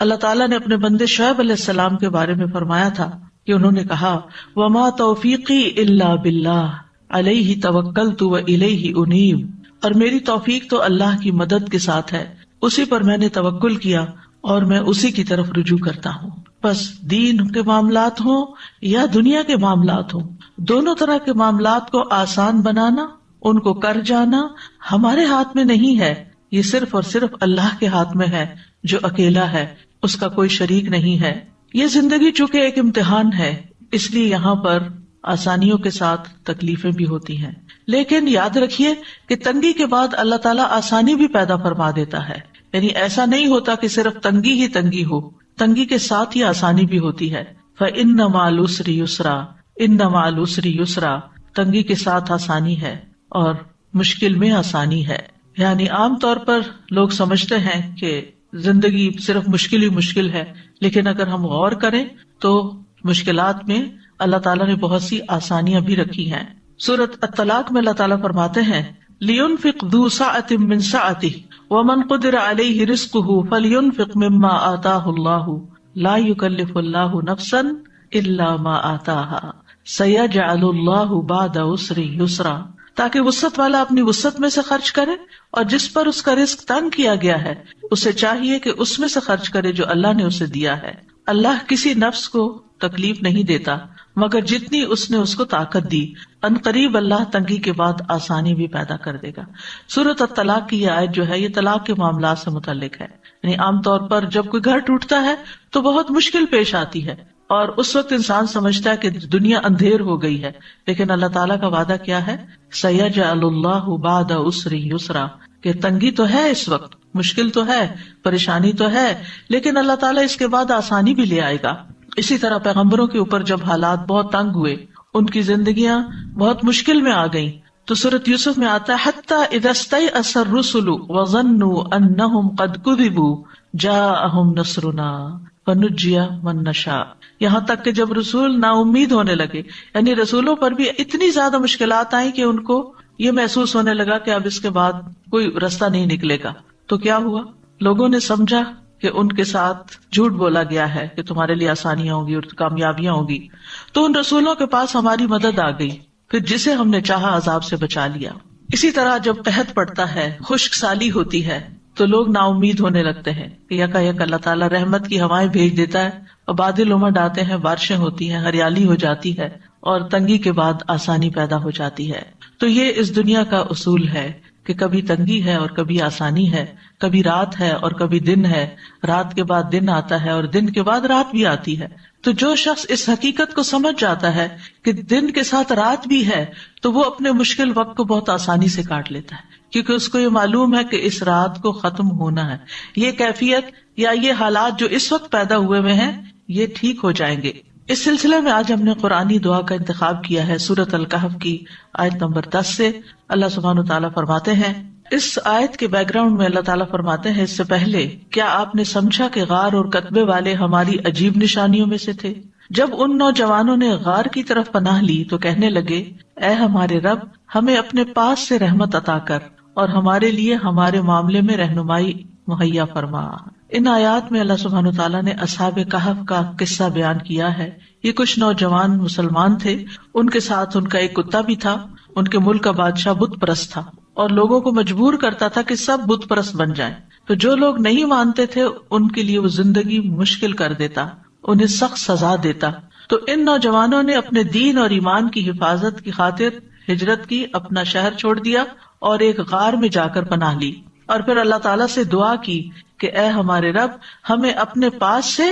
اللہ تعالیٰ نے اپنے بندے شعیب علیہ السلام کے بارے میں فرمایا تھا کہ انہوں نے کہا وما توفیقی الا باللہ علیہ توکلت والیہ انیب، اور میری توفیق تو اللہ کی مدد کے ساتھ ہے، اسی پر میں نے توکل کیا اور میں اسی کی طرف رجوع کرتا ہوں۔ بس دین کے معاملات ہوں یا دنیا کے معاملات ہوں، دونوں طرح کے معاملات کو آسان بنانا، ان کو کر جانا ہمارے ہاتھ میں نہیں ہے، یہ صرف اور صرف اللہ کے ہاتھ میں ہے جو اکیلا ہے، اس کا کوئی شریک نہیں ہے۔ یہ زندگی چونکہ ایک امتحان ہے، اس لیے یہاں پر آسانیوں کے ساتھ تکلیفیں بھی ہوتی ہیں، لیکن یاد رکھیے کہ تنگی کے بعد اللہ تعالیٰ آسانی بھی پیدا فرما دیتا ہے، یعنی ایسا نہیں ہوتا کہ صرف تنگی ہی تنگی ہو، تنگی کے ساتھ ہی آسانی بھی ہوتی ہے۔ فَإِنَّ مَعَ الْعُسْرِ يُسْرًا، إِنَّ مَعَ الْعُسْرِ يُسْرًا، تنگی کے ساتھ آسانی ہے اور مشکل میں آسانی ہے۔ یعنی عام طور پر لوگ سمجھتے ہیں کہ زندگی صرف مشکل ہی مشکل ہے، لیکن اگر ہم غور کریں تو مشکلات میں اللہ تعالیٰ نے بہت سی آسانیاں بھی رکھی ہیں۔ سورۃ الطلاق میں اللہ تعالیٰ فرماتے ہیں لِيُنْفِقْ ذُو سَعَةٍ مِّن سَعَتِهِ وَمَنْ قُدِرَ عَلَيْهِ رِزْقُهُ فَلْيُنْفِقْ مِمَّا آتَاهُ اللَّهُ لَا يُكَلِّفُ اللَّهُ نَفْسًا إِلَّا مَا آتَاهَا سَيَجْعَلُ اللَّهُ بَعْدَ عُسْرٍ يُسْرًا، تاکہ وسعت والا اپنی وسعت میں سے خرچ کرے، اور جس پر اس کا رزق تنگ کیا گیا ہے اسے چاہیے کہ اس میں سے خرچ کرے جو اللہ نے اسے دیا ہے۔ اللہ کسی نفس کو تکلیف نہیں دیتا مگر جتنی اس نے اس کو طاقت دی، ان قریب اللہ تنگی کے بعد آسانی بھی پیدا کر دے گا۔ سورۃ الطلاق کی یہ آیت جو ہے یہ طلاق کے معاملات سے متعلق ہے، یعنی عام طور پر جب کوئی گھر ٹوٹتا ہے تو بہت مشکل پیش آتی ہے، اور اس وقت انسان سمجھتا ہے کہ دنیا اندھیر ہو گئی ہے، لیکن اللہ تعالیٰ کا وعدہ کیا ہے سَيَجْعَلُ اللَّهُ بَعْدَ عُسْرٍ يُسْرًا، کہ تنگی تو ہے، اس وقت مشکل تو ہے، پریشانی تو ہے، لیکن اللہ تعالیٰ اس کے بعد آسانی بھی لے آئے گا۔ اسی طرح پیغمبروں کے اوپر جب حالات بہت تنگ ہوئے، ان کی زندگیاں بہت مشکل میں آ گئیں، تو سورۃ یوسف میں آتا ہے حَتَّى إِذَا اسْتَيْأَسَ الرُّسُلُ وَظَنُّوا أَنَّهُمْ قَدْ كُذِبُوا جَاءَهُمْ نَصْرُنَا فَنُجِّيَ مَن نَّشَاءُ، یہاں تک کہ جب رسول نا امید ہونے لگے، یعنی رسولوں پر بھی اتنی زیادہ مشکلات آئیں کہ ان کو یہ محسوس ہونے لگا کہ اب اس کے بعد کوئی رستہ نہیں نکلے گا، تو کیا ہوا؟ لوگوں نے سمجھا کہ ان کے ساتھ جھوٹ بولا گیا ہے کہ تمہارے لیے آسانیاں ہوں گی اور کامیابیاں ہوں گی، تو ان رسولوں کے پاس ہماری مدد آ گئی، پھر جسے ہم نے چاہا عذاب سے بچا لیا۔ اسی طرح جب قحط پڑتا ہے، خشک سالی ہوتی ہے، تو لوگ نا امید ہونے لگتے ہیں کہ یکا یک اللہ تعالیٰ رحمت کی ہوائیں بھیج دیتا ہے اور بادل امڑ آتے ہیں، بارشیں ہوتی ہیں، ہریالی ہو جاتی ہے، اور تنگی کے بعد آسانی پیدا ہو جاتی ہے۔ تو یہ اس دنیا کا اصول ہے کہ کبھی تنگی ہے اور کبھی آسانی ہے، کبھی رات ہے اور کبھی دن ہے، رات کے بعد دن آتا ہے اور دن کے بعد رات بھی آتی ہے۔ تو جو شخص اس حقیقت کو سمجھ جاتا ہے کہ دن کے ساتھ رات بھی ہے، تو وہ اپنے مشکل وقت کو بہت آسانی سے کاٹ لیتا ہے، کیونکہ اس کو یہ معلوم ہے کہ اس رات کو ختم ہونا ہے، یہ کیفیت یا یہ حالات جو اس وقت پیدا ہوئے ہوئے ہیں یہ ٹھیک ہو جائیں گے۔ اس سلسلے میں آج ہم نے قرآنی دعا کا انتخاب کیا ہے سورۃ الکہف کی آیت نمبر 10 سے۔ اللہ سبحانہ وتعالیٰ فرماتے ہیں، اس آیت کے بیک گراؤنڈ میں اللہ تعالیٰ فرماتے ہیں اس سے پہلے کیا آپ نے سمجھا کہ غار اور کتبے والے ہماری عجیب نشانیوں میں سے تھے؟ جب ان نوجوانوں نے غار کی طرف پناہ لی تو کہنے لگے، اے ہمارے رب، ہمیں اپنے پاس سے رحمت عطا کر اور ہمارے لیے ہمارے معاملے میں رہنمائی مہیا فرما۔ ان آیات میں اللہ سبحانہ وتعالیٰ نے اصحاب کہف کا قصہ بیان کیا ہے۔ یہ کچھ نوجوان مسلمان تھے، ان کے ساتھ ان کا ایک کتا بھی تھا۔ ان کے ملک کا بادشاہ بت پرست تھا اور لوگوں کو مجبور کرتا تھا کہ سب بت پرست بن جائیں، تو جو لوگ نہیں مانتے تھے ان کے لیے وہ زندگی مشکل کر دیتا، انہیں سخت سزا دیتا۔ تو ان نوجوانوں نے اپنے دین اور ایمان کی حفاظت کی خاطر ہجرت کی، اپنا شہر چھوڑ دیا اور ایک غار میں جا کر پناہ لی، اور پھر اللہ تعالیٰ سے دعا کی کہ اے ہمارے رب، ہمیں اپنے پاس سے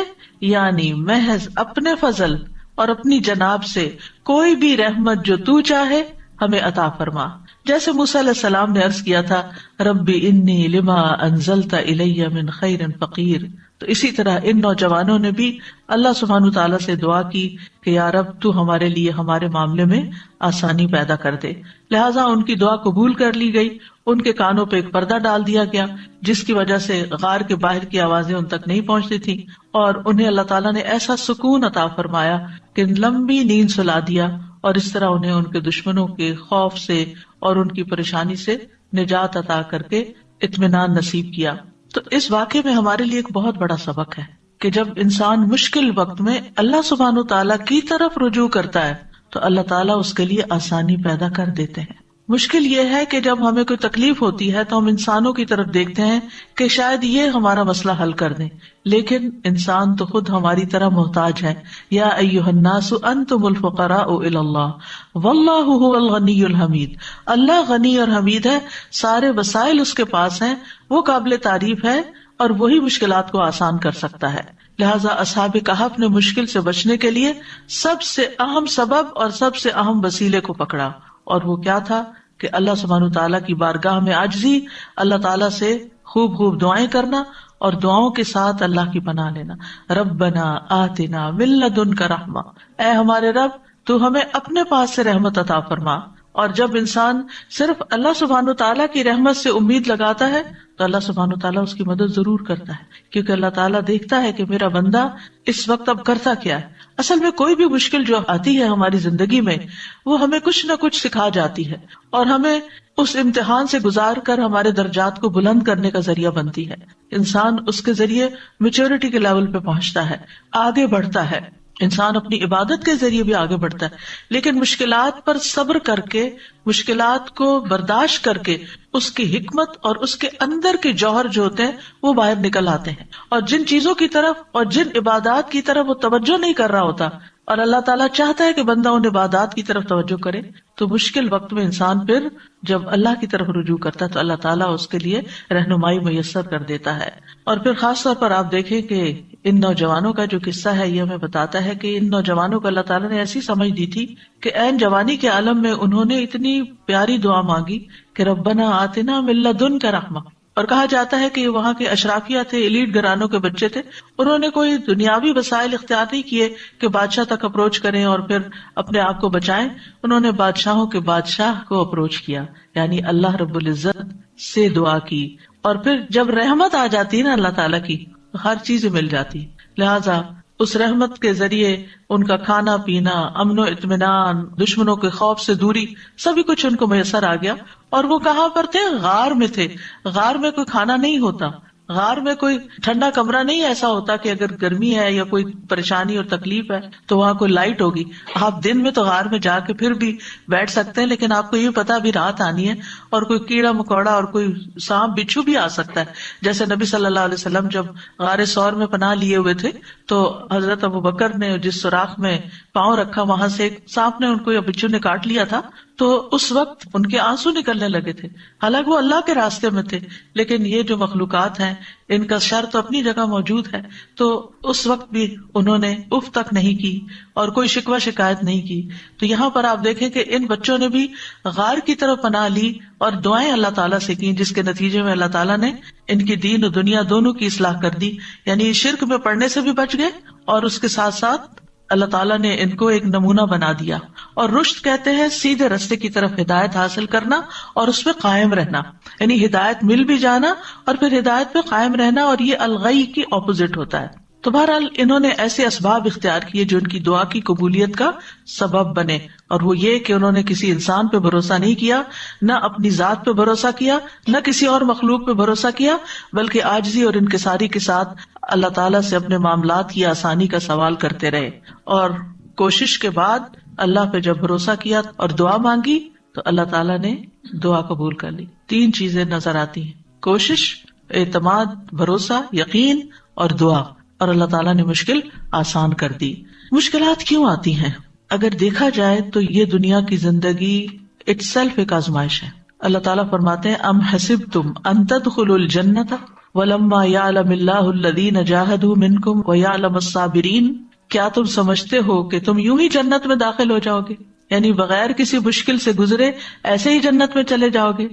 یعنی محض اپنے فضل اور اپنی جناب سے کوئی بھی رحمت جو تو چاہے ہمیں عطا فرما۔ جیسے موسیٰ علیہ السلام نے عرض کیا تھا، رب انی لما انزلت الی من خیر فقیر، تو اسی طرح ان نوجوانوں نے بھی اللہ سبحانہ وتعالیٰ سے دعا کی کہ یا رب تو ہمارے لیے ہمارے معاملے میں آسانی پیدا کر دے۔ لہٰذا ان کی دعا قبول کر لی گئی، ان کے کانوں پہ ایک پردہ ڈال دیا گیا جس کی وجہ سے غار کے باہر کی آوازیں ان تک نہیں پہنچتی تھی، اور انہیں اللہ تعالیٰ نے ایسا سکون عطا فرمایا کہ لمبی نیند سلا دیا، اور اس طرح انہیں ان کے دشمنوں کے خوف سے اور ان کی پریشانی سے نجات عطا کر کے اطمینان نصیب کیا۔ تو اس واقعے میں ہمارے لیے ایک بہت بڑا سبق ہے کہ جب انسان مشکل وقت میں اللہ سبحانہ تعالیٰ کی طرف رجوع کرتا ہے تو اللہ تعالیٰ اس کے لیے آسانی پیدا کر دیتے ہیں. مشکل یہ ہے کہ جب ہمیں کوئی تکلیف ہوتی ہے تو ہم انسانوں کی طرف دیکھتے ہیں کہ شاید یہ ہمارا مسئلہ حل کر دیں، لیکن انسان تو خود ہماری طرح محتاج ہے. یا ایھا الناس انتم الفقراء الی اللہ واللہ ھو الغنی الحمید. اللہ غنی اور حمید ہے، سارے وسائل اس کے پاس ہیں، وہ قابل تعریف ہے اور وہی مشکلات کو آسان کر سکتا ہے. لہٰذا اصحاب کہف نے مشکل سے بچنے کے لیے سب سے اہم سبب اور سب سے اہم وسیلے کو پکڑا، اور وہ کیا تھا کہ اللہ سبحانہ تعالیٰ کی بارگاہ میں عاجزی، اللہ تعالیٰ سے خوب خوب دعائیں کرنا اور دعاؤں کے ساتھ اللہ کی پناہ لینا. ربنا آتنا من لدنک رحمہ، اے ہمارے رب تو ہمیں اپنے پاس سے رحمت عطا فرما. اور جب انسان صرف اللہ سبحانہ تعالیٰ کی رحمت سے امید لگاتا ہے تو اللہ سبحانہ تعالیٰ اس کی مدد ضرور کرتا ہے، کیونکہ اللہ تعالیٰ دیکھتا ہے کہ میرا بندہ اس وقت اب کرتا کیا ہے. اصل میں کوئی بھی مشکل جو آتی ہے ہماری زندگی میں وہ ہمیں کچھ نہ کچھ سکھا جاتی ہے اور ہمیں اس امتحان سے گزار کر ہمارے درجات کو بلند کرنے کا ذریعہ بنتی ہے. انسان اس کے ذریعے میچورٹی کے لیول پہ پہنچتا ہے، آگے بڑھتا ہے. انسان اپنی عبادت کے ذریعے بھی آگے بڑھتا ہے، لیکن مشکلات پر صبر کر کے، مشکلات کو برداشت کر کے اس کی حکمت اور اس کے اندر کے جوہر جو ہوتے ہیں وہ باہر نکل آتے ہیں. اور جن چیزوں کی طرف اور جن عبادات کی طرف وہ توجہ نہیں کر رہا ہوتا اور اللہ تعالیٰ چاہتا ہے کہ بندہ ان عبادات کی طرف توجہ کرے، تو مشکل وقت میں انسان پھر جب اللہ کی طرف رجوع کرتا ہے تو اللہ تعالیٰ اس کے لیے رہنمائی میسر کر دیتا ہے. اور پھر خاص طور پر آپ دیکھیں کہ ان نوجوانوں کا جو قصہ ہے یہ ہمیں بتاتا ہے کہ ان نوجوانوں کو اللہ تعالیٰ نے ایسی سمجھ دی تھی کہ عین جوانی کے عالم میں انہوں نے اتنی پیاری دعا مانگی کہ ربنا آتنا من لدنک رحمہ. اور کہا جاتا ہے کہ وہاں کے اشرافیہ تھے، ایلیٹ گھرانوں کے بچے تھے، انہوں نے کوئی دنیاوی وسائل اختیار نہیں کیے کہ بادشاہ تک اپروچ کریں اور پھر اپنے آپ کو بچائیں. انہوں نے بادشاہوں کے بادشاہ کو اپروچ کیا، یعنی اللہ رب العزت سے دعا کی. اور پھر جب رحمت آ جاتی نا اللہ تعالیٰ کی، ہر چیز مل جاتی. لہٰذا اس رحمت کے ذریعے ان کا کھانا پینا، امن و اطمینان، دشمنوں کے خوف سے دوری، سبھی کچھ ان کو میسر آ گیا. اور وہ کہاں پر تھے؟ غار میں تھے. غار میں کوئی کھانا نہیں ہوتا، غار میں کوئی ٹھنڈا کمرہ نہیں ایسا ہوتا کہ اگر گرمی ہے یا کوئی پریشانی اور تکلیف ہے تو وہاں کوئی لائٹ ہوگی. آپ دن میں تو غار میں جا کے پھر بھی بیٹھ سکتے ہیں، لیکن آپ کو یہ پتا بھی رات آنی ہے اور کوئی کیڑا مکوڑا اور کوئی سانپ بچھو بھی آ سکتا ہے. جیسے نبی صلی اللہ علیہ وسلم جب غار ثور میں پناہ لیے ہوئے تھے تو حضرت ابوبکر نے جس سوراخ میں پاؤں رکھا وہاں سے ایک سانپ نے ان کو یا بچھو نے کاٹ لیا تھا، تو اس وقت ان کے آنسو نکلنے لگے تھے. حالانکہ وہ اللہ کے راستے میں تھے، لیکن یہ جو مخلوقات ہیں ان کا شر تو اپنی جگہ موجود ہے. تو اس وقت بھی انہوں نے اف تک نہیں کی اور کوئی شکوہ شکایت نہیں کی. تو یہاں پر آپ دیکھیں کہ ان بچوں نے بھی غار کی طرف پناہ لی اور دعائیں اللہ تعالیٰ سے کی، جس کے نتیجے میں اللہ تعالیٰ نے ان کی دین و دنیا دونوں کی اصلاح کر دی. یعنی شرک میں پڑنے سے بھی بچ گئے اور اس کے ساتھ ساتھ اللہ تعالیٰ نے ان کو ایک نمونہ بنا دیا. اور رشد کہتے ہیں سیدھے رستے کی طرف ہدایت حاصل کرنا اور اس پہ قائم رہنا، یعنی ہدایت مل بھی جانا اور پھر ہدایت پہ قائم رہنا، اور یہ الغی کی اپوزٹ ہوتا ہے. تو بہرحال انہوں نے ایسے اسباب اختیار کیے جو ان کی دعا کی قبولیت کا سبب بنے، اور وہ یہ کہ انہوں نے کسی انسان پہ بھروسہ نہیں کیا، نہ اپنی ذات پہ بھروسہ کیا، نہ کسی اور مخلوق پہ بھروسہ کیا، بلکہ عاجزی اور انکساری کے ساتھ اللہ تعالیٰ سے اپنے معاملات کی آسانی کا سوال کرتے رہے. اور کوشش کے بعد اللہ پہ جب بھروسہ کیا اور دعا مانگی تو اللہ تعالیٰ نے دعا قبول کر لی. 3 چیزیں نظر آتی ہیں: کوشش، اعتماد، بھروسہ، یقین اور دعا. اور اللہ تعالیٰ نے مشکل آسان کر دی. مشکلات کیوں آتی ہیں؟ اگر دیکھا جائے تو یہ دنیا کی زندگی اٹ سیلف ایک آزمائش ہے. اللہ تعالیٰ فرماتے ہیں ام حسبتم ان تدخلوا الجنۃ ولما یعلم اللہ الذین جاہدوا منکم ویعلم الصابرین. کیا تم سمجھتے ہو کہ تم یوں ہی جنت میں داخل ہو جاؤ گے، یعنی بغیر کسی مشکل سے گزرے ایسے ہی جنت میں چلے جاؤ گے؟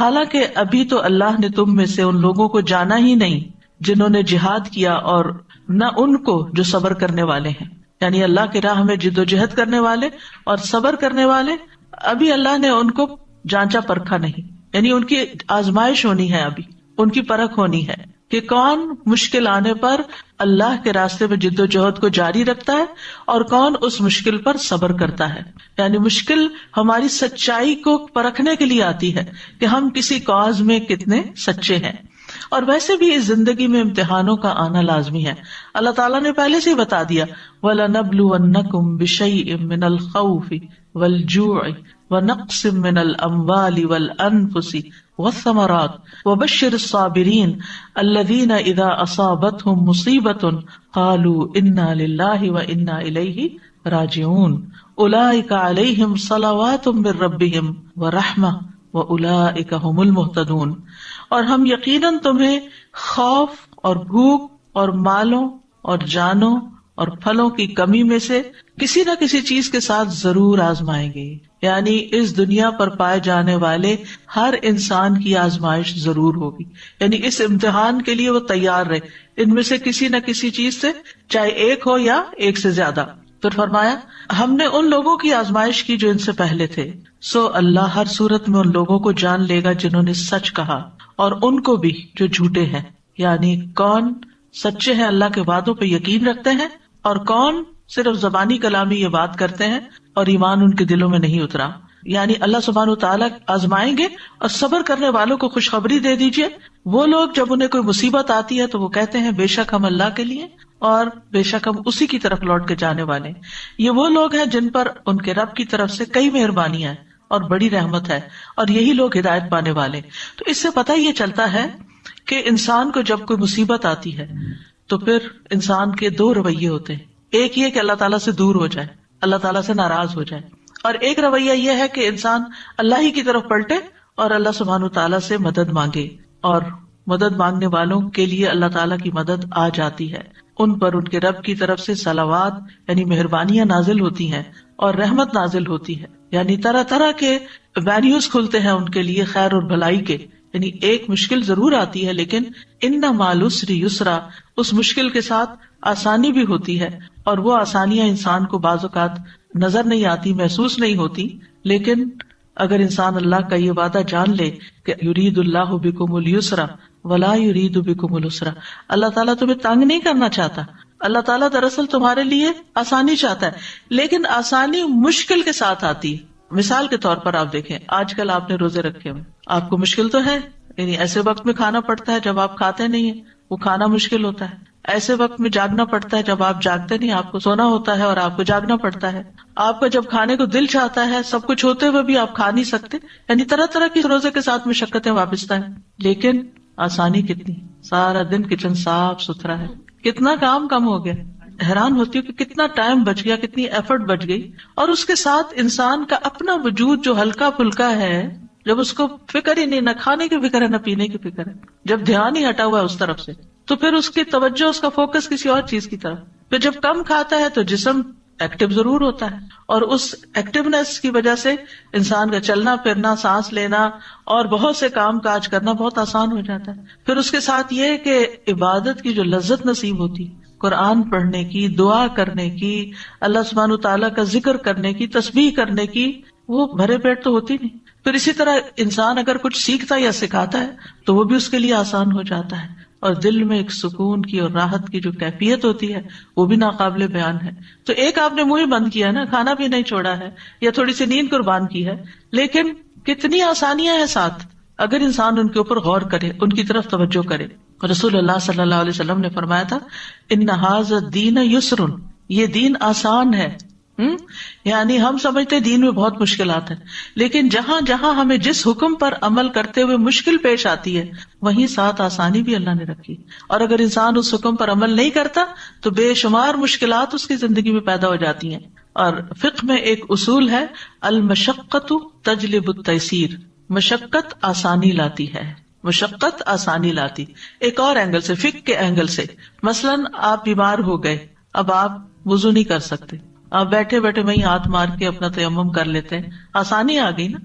حالانکہ ابھی تو اللہ نے تم میں سے ان لوگوں کو جانا ہی نہیں جنہوں نے جہاد کیا، اور نہ ان کو جو صبر کرنے والے ہیں. یعنی اللہ کی راہ میں جد و جہد کرنے والے اور صبر کرنے والے ابھی اللہ نے ان کو جانچا پرکھا نہیں. یعنی ان کی آزمائش ہونی ہے، ابھی ان کی پرکھ ہونی ہے کہ کون مشکل آنے پر اللہ کے راستے میں جد و جہد کو جاری رکھتا ہے اور کون اس مشکل پر صبر کرتا ہے. یعنی مشکل ہماری سچائی کو پرکھنے کے لیے آتی ہے کہ ہم کسی کاز میں کتنے سچے ہیں. اور ویسے بھی اس زندگی میں امتحانوں کا آنا لازمی ہے. اللہ تعالیٰ نے پہلے سے ہی بتا دیا وَلَنَبْلُوَنَّكُمْ بِشَيْءٍ مِّنَ الْخَوْفِ وَالْجُوعِ وَنَقْصٍ مِّنَ الْأَمْوَالِ وَالْأَنفُسِ وَالثَّمَرَاتِ وَبَشِّرِ الصَّابِرِينَ الَّذِينَ إِذَا أَصَابَتْهُمْ مُصِيبَةٌ قَالُوا إِنَّا لِلَّهِ وَإِنَّا إِلَيْهِ راجعون أولئك عليهم صلوات من ربهم ورحمة وأولئك هم المهتدون. اور ہم یقیناً تمہیں خوف اور بھوک اور مالوں اور جانوں اور پھلوں کی کمی میں سے کسی نہ کسی چیز کے ساتھ ضرور آزمائیں گے. یعنی اس دنیا پر پائے جانے والے ہر انسان کی آزمائش ضرور ہوگی. یعنی اس امتحان کے لیے وہ تیار رہے, ان میں سے کسی نہ کسی چیز سے, چاہے ایک ہو یا ایک سے زیادہ. پھر فرمایا ہم نے ان لوگوں کی آزمائش کی جو ان سے پہلے تھے, سو اللہ ہر صورت میں ان لوگوں کو جان لے گا جنہوں نے سچ کہا اور ان کو بھی جو جھوٹے ہیں. یعنی کون سچے ہیں, اللہ کے وعدوں پہ یقین رکھتے ہیں, اور کون صرف زبانی کلامی یہ بات کرتے ہیں اور ایمان ان کے دلوں میں نہیں اترا. یعنی اللہ سبحانہ و تعالیٰ آزمائیں گے, اور صبر کرنے والوں کو خوشخبری دے دیجئے. وہ لوگ جب انہیں کوئی مصیبت آتی ہے تو وہ کہتے ہیں بے شک ہم اللہ کے لیے اور بے شک ہم اسی کی طرف لوٹ کے جانے والے. یہ وہ لوگ ہیں جن پر ان کے رب کی طرف سے کئی مہربانیاں ہیں اور بڑی رحمت ہے, اور یہی لوگ ہدایت پانے والے. تو اس سے پتہ یہ چلتا ہے کہ انسان کو جب کوئی مصیبت آتی ہے تو پھر انسان کے دو رویے ہوتے ہیں. ایک یہ کہ اللہ تعالیٰ سے دور ہو جائے, اللہ تعالیٰ سے ناراض ہو جائے, اور ایک رویہ یہ ہے کہ انسان اللہ ہی کی طرف پلٹے اور اللہ سبحانہ تعالیٰ سے مدد مانگے. اور مدد مانگنے والوں کے لیے اللہ تعالیٰ کی مدد آ جاتی ہے, ان پر ان کے رب کی طرف سے صلوات یعنی مہربانیاں نازل ہوتی ہیں اور رحمت نازل ہوتی ہے. یعنی طرح طرح کے وینیوز کھلتے ہیں ان کے لیے خیر اور بھلائی کے. یعنی ایک مشکل ضرور آتی ہے لیکن ان مع العسر یسرا, اس مشکل کے ساتھ آسانی بھی ہوتی ہے, اور وہ آسانیاں انسان کو بعض اوقات نظر نہیں آتی, محسوس نہیں ہوتی. لیکن اگر انسان اللہ کا یہ وعدہ جان لے کہ یرید اللہ بکم اليسر ولا یرید بکم العسر, اللہ تعالیٰ تمہیں تنگ نہیں کرنا چاہتا, اللہ تعالیٰ دراصل تمہارے لیے آسانی چاہتا ہے, لیکن آسانی مشکل کے ساتھ آتی ہے. مثال کے طور پر آپ دیکھیں, آج کل آپ نے روزے رکھے ہوئے, آپ کو مشکل تو ہے, یعنی ایسے وقت میں کھانا پڑتا ہے جب آپ کھاتے نہیں ہیں, وہ کھانا مشکل ہوتا ہے. ایسے وقت میں جاگنا پڑتا ہے جب آپ جاگتے نہیں, آپ کو سونا ہوتا ہے اور آپ کو جاگنا پڑتا ہے. آپ کا جب کھانے کو دل چاہتا ہے, سب کچھ ہوتے ہوئے بھی آپ کھا نہیں سکتے. یعنی طرح طرح کی روزے کے ساتھ مشقتیں وابستہ ہیں. لیکن آسانی کتنی, سارا دن کچن صاف ستھرا ہے, کتنا کام کم ہو گیا. حیران ہوتی ہوں کہ کتنا ٹائم بچ گیا, کتنی ایفرٹ بچ گئی. اور اس کے ساتھ انسان کا اپنا وجود جو ہلکا پھلکا ہے, جب اس کو فکر ہی نہیں, نہ کھانے کی فکر ہے نہ پینے کی فکر ہے, جب دھیان ہی ہٹا ہوا ہے اس طرف سے, تو پھر اس کی توجہ, اس کا فوکس کسی اور چیز کی طرف. پھر جب کم کھاتا ہے تو جسم ایکٹیو ضرور ہوتا ہے, اور اس ایکٹیونیس کی وجہ سے انسان کا چلنا پھرنا, سانس لینا اور بہت سے کام کاج کرنا بہت آسان ہو جاتا ہے. پھر اس کے ساتھ یہ کہ عبادت کی جو لذت نصیب ہوتی, قرآن پڑھنے کی, دعا کرنے کی, اللہ سبحانہ تعالیٰ کا ذکر کرنے کی, تسبیح کرنے کی, وہ بھرے پیٹ تو ہوتی نہیں. پھر اسی طرح انسان اگر کچھ سیکھتا یا سکھاتا ہے تو وہ بھی اس کے لیے آسان ہو جاتا ہے, اور دل میں ایک سکون کی اور راحت کی جو کیفیت ہوتی ہے وہ بھی ناقابل بیان ہے. تو ایک آپ نے منہ بند کیا نا, کھانا بھی نہیں چھوڑا ہے یا تھوڑی سی نیند قربان کی ہے, لیکن کتنی آسانیاں ہیں ساتھ اگر انسان ان کے اوپر غور کرے, ان کی طرف توجہ کرے. رسول اللہ صلی اللہ علیہ وسلم نے فرمایا تھا ان ھذا الدین یسر, یہ دین آسان ہے. یعنی ہم سمجھتے دین میں بہت مشکلات ہیں, لیکن جہاں جہاں ہمیں جس حکم پر عمل کرتے ہوئے مشکل پیش آتی ہے وہیں ساتھ آسانی بھی اللہ نے رکھی. اور اگر انسان اس حکم پر عمل نہیں کرتا تو بے شمار مشکلات اس کی زندگی میں پیدا ہو جاتی ہیں. اور فقہ میں ایک اصول ہے المشقۃ تجلب التیسیر, مشقت آسانی لاتی ہے, مشقت آسانی لاتی. ایک اور اینگل سے, فقہ کے اینگل سے, مثلاً آپ بیمار ہو گئے, اب آپ وضو نہیں کر سکتے, آپ بیٹھے بیٹھے وہیں ہاتھ مار کے اپنا تیمم کر لیتے ہیں, آسانی آ گئی نا.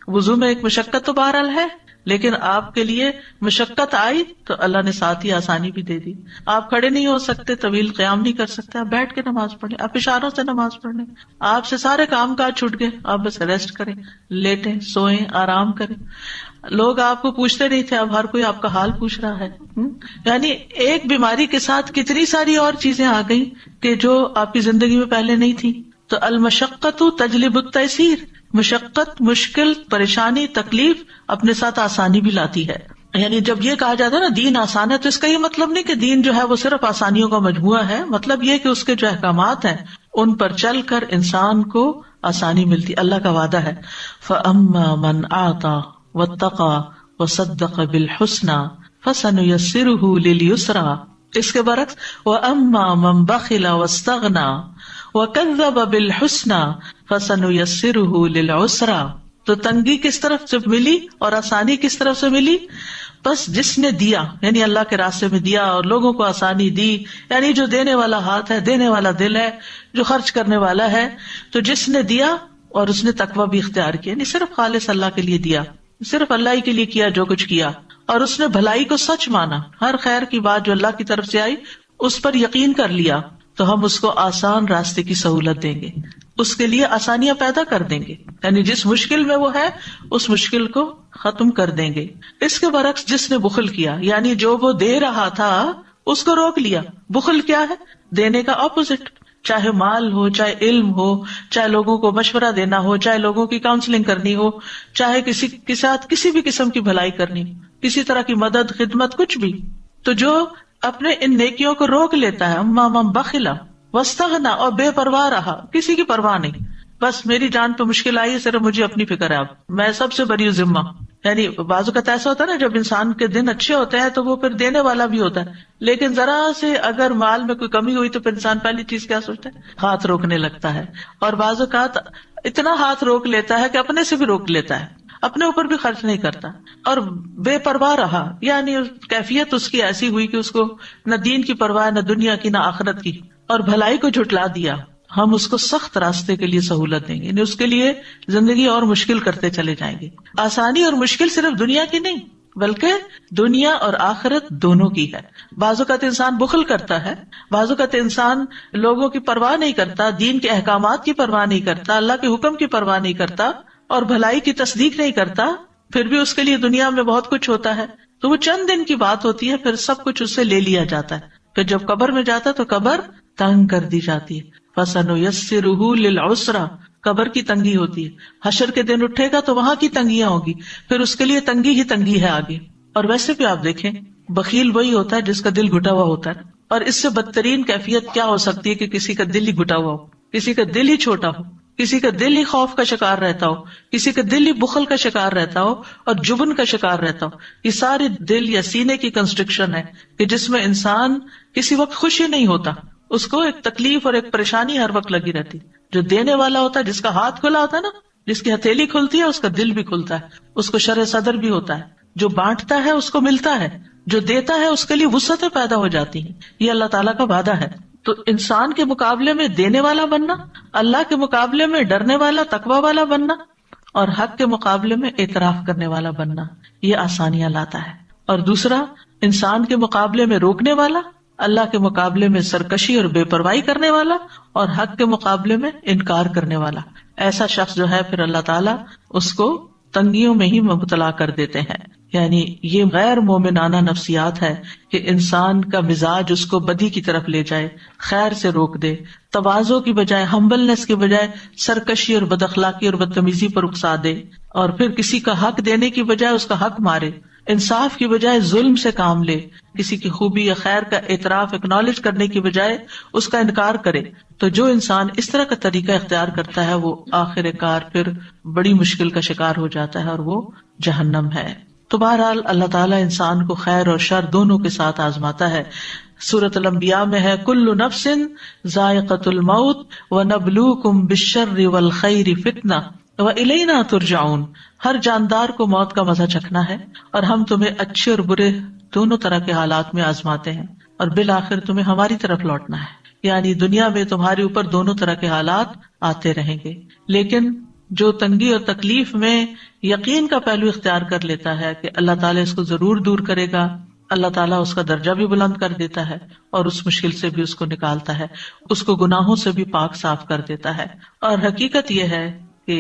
وضو میں ایک مشقت تو بہرحال ہے, لیکن آپ کے لیے مشقت آئی تو اللہ نے ساتھ ہی آسانی بھی دے دی. آپ کھڑے نہیں ہو سکتے, طویل قیام نہیں کر سکتے, آپ بیٹھ کے نماز پڑھ لیں, آپ اشاروں سے نماز پڑھ لیں, آپ سے سارے کام کاج چھوٹ گئے, آپ بس ریسٹ کریں, لیٹیں, سوئیں, آرام کریں. لوگ آپ کو پوچھتے نہیں تھے, اب ہر کوئی آپ کا حال پوچھ رہا ہے. یعنی ایک بیماری کے ساتھ کتنی ساری اور چیزیں آ گئی کہ جو آپ کی زندگی میں پہلے نہیں تھی. تو المشقۃ تجلب التیسیر, مشقت, مشکل, پریشانی, تکلیف اپنے ساتھ آسانی بھی لاتی ہے. یعنی جب یہ کہا جاتا ہے نا دین آسان ہے، تو اس کا یہ مطلب نہیں کہ دین جو ہے وہ صرف آسانیوں کا مجموعہ ہے. مطلب یہ کہ اس کے جو احکامات ہیں ان پر چل کر انسان کو آسانی ملتی. اللہ کا وعدہ ہے فَأَمَّا مَنْ أَعْطَى وَاتَّقَى وَصَدَّقَ بِالْحُسْنَى فَسَنُيَسِّرُهُ لِلْيُسْرَى. اس کے برعکس وَأَمَّا مَنْ بَخِلَ وَاسْتَغْنَى وَكَذَّبَ بِالْحُسْنَى فَسَنُيَسِّرُهُ لِلْعُسْرَى. تو تنگی کس طرف سے ملی اور آسانی کس طرف سے ملی؟ بس جس نے دیا، یعنی اللہ کے راستے میں دیا اور لوگوں کو آسانی دی، یعنی جو دینے والا ہاتھ ہے، دینے والا دل ہے، جو خرچ کرنے والا ہے. تو جس نے دیا اور اس نے تقویٰ بھی اختیار کیا، یعنی صرف خالص اللہ کے لیے دیا، صرف اللہ ہی کے لیے کیا جو کچھ کیا، اور اس نے بھلائی کو سچ مانا، ہر خیر کی بات جو اللہ کی طرف سے آئی اس پر یقین کر لیا، تو ہم اس کو آسان راستے کی سہولت دیں گے، اس کے لیے آسانیاں پیدا کر دیں گے. یعنی جس مشکل میں وہ ہے اس مشکل کو ختم کر دیں گے. اس کے برعکس جس نے بخل کیا، یعنی جو وہ دے رہا تھا اس کو روک لیا. بخل کیا ہے؟ دینے کا اپوزٹ. چاہے مال ہو، چاہے علم ہو، چاہے لوگوں کو مشورہ دینا ہو، چاہے لوگوں کی کاؤنسلنگ کرنی ہو، چاہے کسی کے ساتھ کسی بھی قسم کی بھلائی کرنی، کسی طرح کی مدد، خدمت، کچھ بھی. تو جو اپنے ان نیکیوں کو روک لیتا ہے، اما من بخلا واستغنى، اور بے پرواہ رہا، کسی کی پرواہ نہیں، بس میری جان پہ مشکل آئی ہے، صرف مجھے اپنی فکر ہے، اب میں سب سے بری ذمہ. یعنی بعض اوقات ایسا ہوتا ہے نا جب انسان کے دن اچھے ہوتے ہیں تو وہ پھر دینے والا بھی ہوتا ہے، لیکن ذرا سے اگر مال میں کوئی کمی ہوئی تو پھر انسان پہلی چیز کیا سوچتا ہے؟ ہاتھ روکنے لگتا ہے. اور بعض اوقات اتنا ہاتھ روک لیتا ہے کہ اپنے سے بھی روک لیتا ہے، اپنے اوپر بھی خرچ نہیں کرتا، اور بے پرواہ رہا. یعنی کیفیت اس کی ایسی ہوئی کہ اس کو نہ دین کی پرواہ، نہ دنیا کی، نہ آخرت کی، اور بھلائی کو جھٹلا دیا. ہم اس کو سخت راستے کے لیے سہولت دیں گے، یعنی اس کے لیے زندگی اور مشکل کرتے چلے جائیں گے. آسانی اور مشکل صرف دنیا کی نہیں بلکہ دنیا اور آخرت دونوں کی ہے. بعض اوقات انسان بخل کرتا ہے، بعض اوقات انسان لوگوں کی پرواہ نہیں کرتا، دین کے احکامات کی پرواہ نہیں کرتا، اللہ کے حکم کی پرواہ نہیں کرتا، اور بھلائی کی تصدیق نہیں کرتا، پھر بھی اس کے لیے دنیا میں بہت کچھ ہوتا ہے. تو وہ چند دن کی بات ہوتی ہے، پھر سب کچھ اس سے لے لیا جاتا ہے. پھر جب قبر میں جاتا تو قبر تنگ کر دی جاتی ہے. فَسَنُيَسِّرُهُ لِلْعُسْرَى، قبر کی تنگی ہوتی ہے. حشر کے دن اٹھے گا تو وہاں کی تنگیاں ہوگی، پھر اس کے لیے تنگی ہی تنگی ہے آگے. اور ویسے بھی آپ دیکھیں بخیل وہی ہوتا ہے جس کا دل گھٹا ہوا ہوتا ہے، اور اس سے بدترین کیفیت کیا ہو سکتی ہے کہ کسی کا دل ہی گھٹا ہوا ہو، کسی کا دل ہی چھوٹا ہو، کسی کا دل ہی خوف کا شکار رہتا ہو، کسی کا دل ہی بخل کا شکار رہتا ہو اور جبن کا شکار رہتا ہو. یہ سارے دل یا سینے کی کنسٹرکشن ہے کہ جس میں انسان کسی وقت خوشی نہیں ہوتا، اس کو ایک تکلیف اور ایک پریشانی ہر وقت لگی رہتی. جو دینے والا ہوتا ہے، جس کا ہاتھ کھلا ہوتا ہے نا، جس کی ہتھیلی کھلتی ہے، اس کا دل بھی کھلتا ہے، اس کو شرح صدر بھی ہوتا ہے. جو بانٹتا ہے اس کو ملتا ہے، جو دیتا ہے اس کے لیے وسعتیں پیدا ہو جاتی ہیں. یہ اللہ تعالیٰ کا وعدہ ہے. تو انسان کے مقابلے میں دینے والا بننا، اللہ کے مقابلے میں ڈرنے والا، تقوی والا بننا، اور حق کے مقابلے میں اعتراف کرنے والا بننا، یہ آسانیاں لاتا ہے. اور دوسرا، انسان کے مقابلے میں روکنے والا، اللہ کے مقابلے میں سرکشی اور بے پرواہی کرنے والا، اور حق کے مقابلے میں انکار کرنے والا. ایسا شخص جو ہے پھر اللہ تعالیٰ اس کو تنگیوں میں ہی مبتلا کر دیتے ہیں. یعنی یہ غیر مومنانہ نفسیات ہے کہ انسان کا مزاج اس کو بدی کی طرف لے جائے، خیر سے روک دے، تواضع کی بجائے، ہمبلنس کی بجائے سرکشی اور بد اخلاقی اور بدتمیزی پر اکسا دے، اور پھر کسی کا حق دینے کی بجائے اس کا حق مارے، انصاف کی بجائے ظلم سے کام لے، کسی کی خوبی یا خیر کا اعتراف اکنالج کرنے کی بجائے اس کا انکار کرے. تو جو انسان اس طرح کا طریقہ اختیار کرتا ہے وہ آخر کار پھر بڑی مشکل کا شکار ہو جاتا ہے، اور وہ جہنم ہے. تو بہرحال اللہ تعالیٰ انسان کو خیر اور شر دونوں کے ساتھ آزماتا ہے. سورۃ الانبیاء میں ہے کل نفس ذائقۃ الموت ونبلوکم بالشر والخیر فتنہ وإلینا ترجعون. ہر جاندار کو موت کا مزہ چکھنا ہے، اور ہم تمہیں اچھے اور برے دونوں طرح کے حالات میں آزماتے ہیں، اور بالآخر تمہیں ہماری طرف لوٹنا ہے. یعنی دنیا میں تمہارے اوپر دونوں طرح کے حالات آتے رہیں گے. لیکن جو تنگی اور تکلیف میں یقین کا پہلو اختیار کر لیتا ہے کہ اللہ تعالیٰ اس کو ضرور دور کرے گا، اللہ تعالیٰ اس کا درجہ بھی بلند کر دیتا ہے، اور اس مشکل سے بھی اس کو نکالتا ہے، اس کو گناہوں سے بھی پاک صاف کر دیتا ہے. اور حقیقت یہ ہے کہ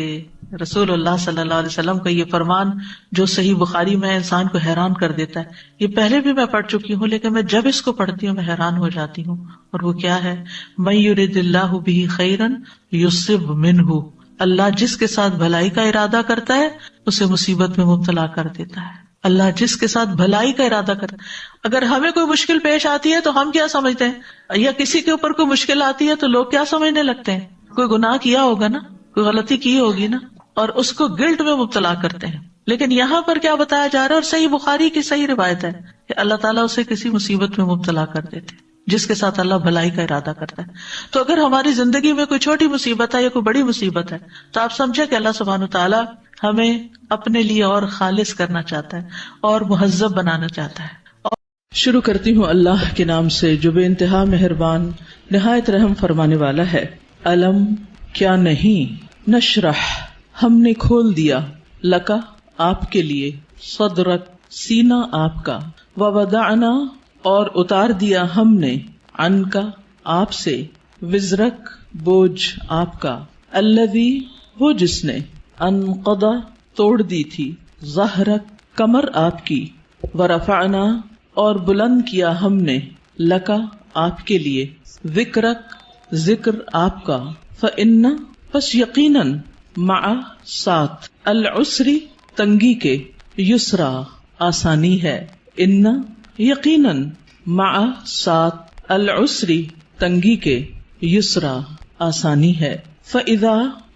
رسول اللہ صلی اللہ علیہ وسلم کا یہ فرمان جو صحیح بخاری میں انسان کو حیران کر دیتا ہے، یہ پہلے بھی میں پڑھ چکی ہوں، لیکن میں جب اس کو پڑھتی ہوں میں حیران ہو جاتی ہوں. اور وہ کیا ہے؟ من یرد اللہ بہ خیرا یصب منہ، اللہ جس کے ساتھ بھلائی کا ارادہ کرتا ہے اسے مصیبت میں مبتلا کر دیتا ہے. اللہ جس کے ساتھ بھلائی کا ارادہ کرتا ہے. اگر ہمیں کوئی مشکل پیش آتی ہے تو ہم کیا سمجھتے ہیں, یا کسی کے اوپر کوئی مشکل آتی ہے تو لوگ کیا سمجھنے لگتے ہیں, کوئی گناہ کیا ہوگا نا, کوئی غلطی کی ہوگی نا, اور اس کو گلٹ میں مبتلا کرتے ہیں. لیکن یہاں پر کیا بتایا جا رہا ہے, اور صحیح بخاری کی صحیح روایت ہے کہ اللہ تعالیٰ اسے کسی مصیبت میں مبتلا کر دیتے جس کے ساتھ اللہ بھلائی کا ارادہ کرتا ہے. تو اگر ہماری زندگی میں کوئی چھوٹی مصیبت ہے یا کوئی بڑی مصیبت ہے تو آپ سمجھے کہ اللہ سبحانہ تعالیٰ ہمیں اپنے لیے اور خالص کرنا چاہتا ہے اور مہذب بنانا چاہتا ہے. شروع کرتی ہوں اللہ کے نام سے جو بے انتہا مہربان نہایت رحم فرمانے والا ہے. علم کیا نہیں, نشرح ہم نے کھول دیا, لکا آپ کے لیے, صدرک سینہ آپ کا, ووضعنا اور اتار دیا ہم نے, عنکا آپ سے, وزرک بوجھ آپ کا, الذی وہ جس نے, انقضا توڑ دی تھی, ظہرک کمر آپ کی, ورفعنا اور بلند کیا ہم نے, لکا آپ کے لیے, ذکرک ذکر آپ کا, فإن پس یقیناً, مع ساتھ, العسری تنگی کے, یسرا آسانی ہے, ان یقیناً, مع ساتھ, العسری تنگی کے, یسرا آسانی ہے. فإذا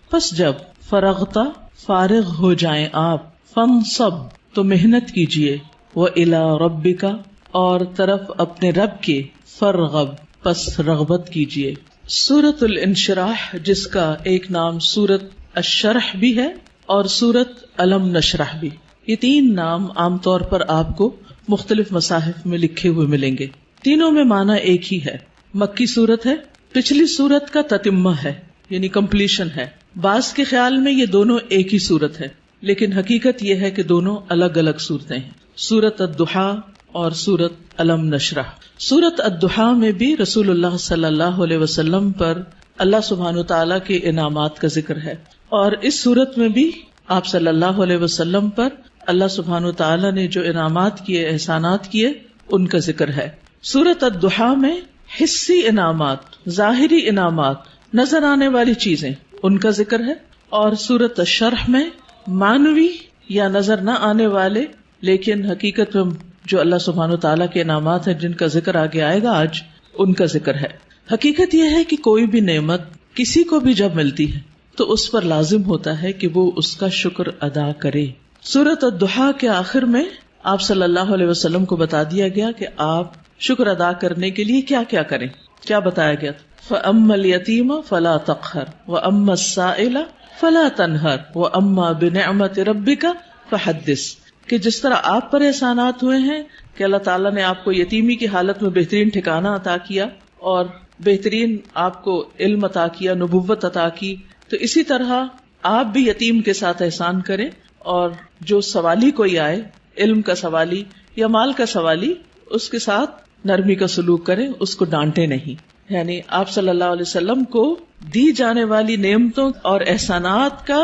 پس جب, فرغتا فارغ ہو جائیں آپ, فانصب تو محنت کیجیے, وإلی ربک اور طرف اپنے رب کے, فرغب پس رغبت کیجیے. سورۃ الانشراح جس کا ایک نام سورۃ الشرح بھی ہے اور سورۃ الم نشرح بھی, یہ تین نام عام طور پر آپ کو مختلف مصاحف میں لکھے ہوئے ملیں گے. تینوں میں معنی ایک ہی ہے, مکی سورت ہے, پچھلی سورت کا تتمہ ہے یعنی کمپلیشن ہے. بعض کے خیال میں یہ دونوں ایک ہی سورت ہے, لیکن حقیقت یہ ہے کہ دونوں الگ الگ سورتیں ہیں, سورۃ الضحیٰ اور سورۃ الم نشرح. سورۃ الضحیٰ میں بھی رسول اللہ صلی اللہ علیہ وسلم پر اللہ سبحانہ تعالیٰ کے انعامات کا ذکر ہے, اور اس سورت میں بھی آپ صلی اللہ علیہ وسلم پر اللہ سبحانہ تعالیٰ نے جو انعامات کیے, احسانات کیے, ان کا ذکر ہے. سورۃ الضحیٰ میں حصی انعامات, ظاہری انعامات, نظر آنے والی چیزیں, ان کا ذکر ہے, اور سورۃ الشرح میں معنوی یا نظر نہ آنے والے لیکن حقیقت میں جو اللہ سبحانہ تعالیٰ کے انعامات ہیں جن کا ذکر آگے آئے گا آج, ان کا ذکر ہے. حقیقت یہ ہے کہ کوئی بھی نعمت کسی کو بھی جب ملتی ہے تو اس پر لازم ہوتا ہے کہ وہ اس کا شکر ادا کرے. سورۃ الضحیٰ کے آخر میں آپ صلی اللہ علیہ وسلم کو بتا دیا گیا کہ آپ شکر ادا کرنے کے لیے کیا کیا کریں. کیا بتایا گیا؟ فَأَمَّا الْيَتِيمَ فَلَا تَقْهَرْ وَأَمَّا السَّائِلَ فَلَا تَنْهَرْ وَأَمَّا بِنِعْمَةِ رَبِّكَ فَحَدِّثْ, کہ جس طرح آپ پر احسانات ہوئے ہیں کہ اللہ تعالیٰ نے آپ کو یتیمی کی حالت میں بہترین ٹھکانہ عطا کیا اور بہترین آپ کو علم عطا کیا, نبوت عطا کی, تو اسی طرح آپ بھی یتیم کے ساتھ احسان کریں, اور جو سوالی کوئی آئے, علم کا سوالی یا مال کا سوالی, اس کے ساتھ نرمی کا سلوک کریں, اس کو ڈانٹے نہیں. یعنی آپ صلی اللہ علیہ وسلم کو دی جانے والی نعمتوں اور احسانات کا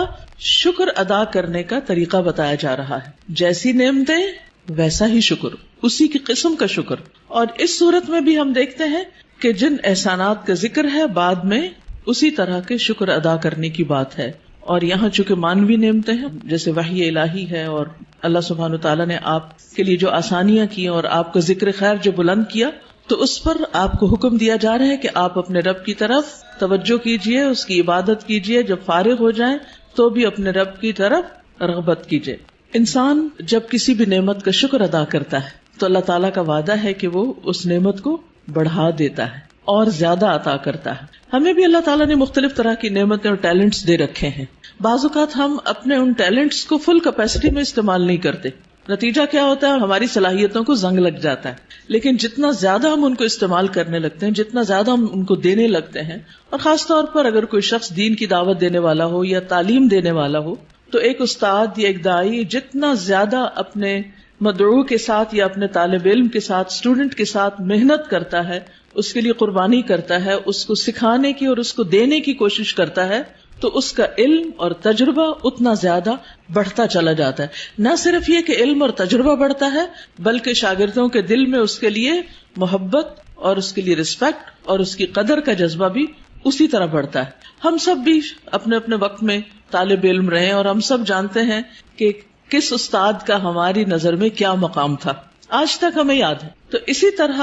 شکر ادا کرنے کا طریقہ بتایا جا رہا ہے. جیسی نعمتیں ویسا ہی شکر, اسی کی قسم کا شکر. اور اس صورت میں بھی ہم دیکھتے ہیں کہ جن احسانات کا ذکر ہے بعد میں اسی طرح کے شکر ادا کرنے کی بات ہے. اور یہاں چونکہ مانوی نعمتیں ہیں جیسے وحی الہی ہے, اور اللہ سبحانہ تعالیٰ نے آپ کے لیے جو آسانیاں کی اور آپ کا ذکر خیر جو بلند کیا, تو اس پر آپ کو حکم دیا جا رہا ہے کہ آپ اپنے رب کی طرف توجہ کیجئے, اس کی عبادت کیجئے, جب فارغ ہو جائیں تو بھی اپنے رب کی طرف رغبت کیجئے. انسان جب کسی بھی نعمت کا شکر ادا کرتا ہے تو اللہ تعالیٰ کا وعدہ ہے کہ وہ اس نعمت کو بڑھا دیتا ہے اور زیادہ عطا کرتا ہے. ہمیں بھی اللہ تعالیٰ نے مختلف طرح کی نعمتیں اور ٹیلنٹس دے رکھے ہیں. بعض اوقات ہم اپنے ان ٹیلنٹس کو فل کیپیسٹی میں استعمال نہیں کرتے, نتیجہ کیا ہوتا ہے, ہماری صلاحیتوں کو زنگ لگ جاتا ہے. لیکن جتنا زیادہ ہم ان کو استعمال کرنے لگتے ہیں, جتنا زیادہ ہم ان کو دینے لگتے ہیں, اور خاص طور پر اگر کوئی شخص دین کی دعوت دینے والا ہو یا تعلیم دینے والا ہو, تو ایک استاد یا ایک داعی جتنا زیادہ اپنے مدعو کے ساتھ یا اپنے طالب علم کے ساتھ, اسٹوڈنٹ کے ساتھ محنت کرتا ہے, اس کے لیے قربانی کرتا ہے, اس کو سکھانے کی اور اس کو دینے کی کوشش کرتا ہے, تو اس کا علم اور تجربہ اتنا زیادہ بڑھتا چلا جاتا ہے. نہ صرف یہ کہ علم اور تجربہ بڑھتا ہے, بلکہ شاگردوں کے دل میں اس کے لیے محبت اور اس کے لیے رسپیکٹ اور اس کی قدر کا جذبہ بھی اسی طرح بڑھتا ہے. ہم سب بھی اپنے اپنے وقت میں طالب علم رہے, اور ہم سب جانتے ہیں کہ کس استاد کا ہماری نظر میں کیا مقام تھا، آج تک ہمیں یاد ہے. تو اسی طرح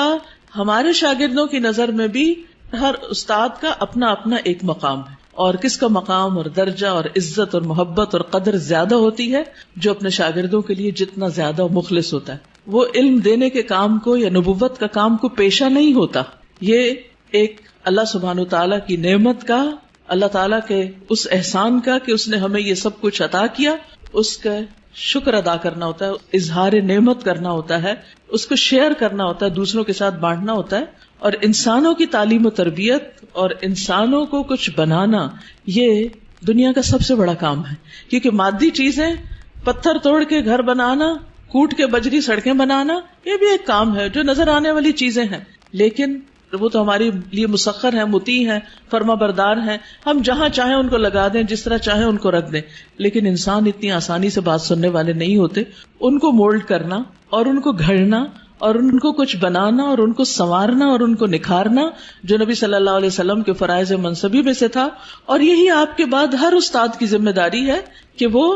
ہمارے شاگردوں کی نظر میں بھی ہر استاد کا اپنا اپنا ایک مقام ہے، اور کس کا مقام اور درجہ اور عزت اور محبت اور قدر زیادہ ہوتی ہے، جو اپنے شاگردوں کے لیے جتنا زیادہ مخلص ہوتا ہے. وہ علم دینے کے کام کو یا نبوت کا کام کو پیشہ نہیں ہوتا. یہ ایک اللہ سبحانہ وتعالیٰ کی نعمت کا، اللہ تعالیٰ کے اس احسان کا کہ اس نے ہمیں یہ سب کچھ عطا کیا، اس کا شکر ادا کرنا ہوتا ہے، اظہار نعمت کرنا ہوتا ہے، اس کو شیئر کرنا ہوتا ہے، دوسروں کے ساتھ بانٹنا ہوتا ہے. اور انسانوں کی تعلیم و تربیت اور انسانوں کو کچھ بنانا، یہ دنیا کا سب سے بڑا کام ہے. کیونکہ مادی چیزیں، پتھر توڑ کے گھر بنانا، کوٹ کے بجری سڑکیں بنانا، یہ بھی ایک کام ہے جو نظر آنے والی چیزیں ہیں، لیکن وہ تو ہمارے لیے مسخر ہیں، مطیع ہیں، فرما بردار ہیں. ہم جہاں چاہیں ان کو لگا دیں، جس طرح چاہیں ان کو رکھ دیں. لیکن انسان اتنی آسانی سے بات سننے والے نہیں ہوتے. ان کو مولڈ کرنا اور ان کو گھڑنا اور ان کو کچھ بنانا اور ان کو سنوارنا اور ان کو نکھارنا، جو نبی صلی اللہ علیہ وسلم کے فرائض منصبی میں سے تھا. اور یہی آپ کے بعد ہر استاد کی ذمہ داری ہے کہ وہ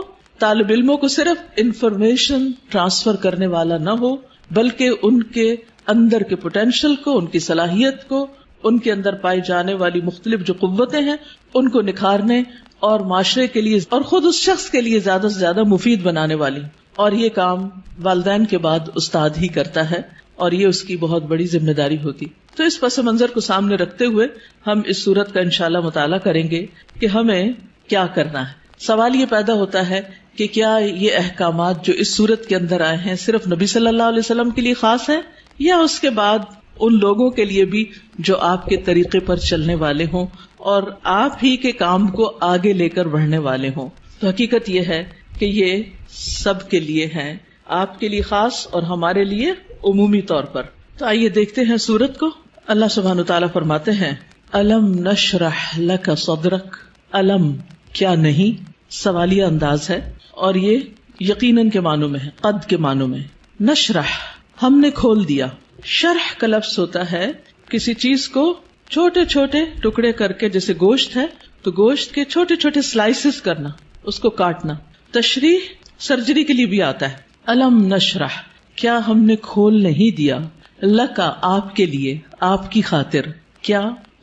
طالب علموں کو صرف انفارمیشن ٹرانسفر کرنے والا نہ ہو، بلکہ ان کے اندر کے پوٹینشل کو، ان کی صلاحیت کو، ان کے اندر پائی جانے والی مختلف جو قوتیں ہیں ان کو نکھارنے اور معاشرے کے لیے اور خود اس شخص کے لیے زیادہ سے زیادہ مفید بنانے والی. اور یہ کام والدین کے بعد استاد ہی کرتا ہے، اور یہ اس کی بہت بڑی ذمہ داری ہوتی. تو اس پس منظر کو سامنے رکھتے ہوئے ہم اس سورت کا انشاءاللہ مطالعہ کریں گے کہ ہمیں کیا کرنا ہے. سوال یہ پیدا ہوتا ہے کہ کیا یہ احکامات جو اس سورت کے اندر آئے ہیں صرف نبی صلی اللہ علیہ وسلم کے لیے خاص ہیں، یا اس کے بعد ان لوگوں کے لیے بھی جو آپ کے طریقے پر چلنے والے ہوں اور آپ ہی کے کام کو آگے لے کر بڑھنے والے ہوں؟ تو حقیقت یہ ہے کہ یہ سب کے لیے ہیں، آپ کے لیے خاص اور ہمارے لیے عمومی طور پر. تو آئیے دیکھتے ہیں سورت کو. اللہ سبحانہ تعالیٰ فرماتے ہیں الم نشرح لک صدرک. الم کیا نہیں، سوالیہ انداز ہے، اور یہ یقیناً کے معنوں میں ہے، قد کے معنوں میں. نشرح ہم نے کھول دیا. شرح کا لفظ ہوتا ہے کسی چیز کو چھوٹے چھوٹے ٹکڑے کر کے، جیسے گوشت ہے تو گوشت کے چھوٹے چھوٹے سلائسز کرنا، اس کو کاٹنا. تشریح سرجری کے لیے بھی آتا ہے. الم نشرح کیا ہم نے کھول نہیں دیا، لکا آپ کے لیے، آپ کی خاطر، کیا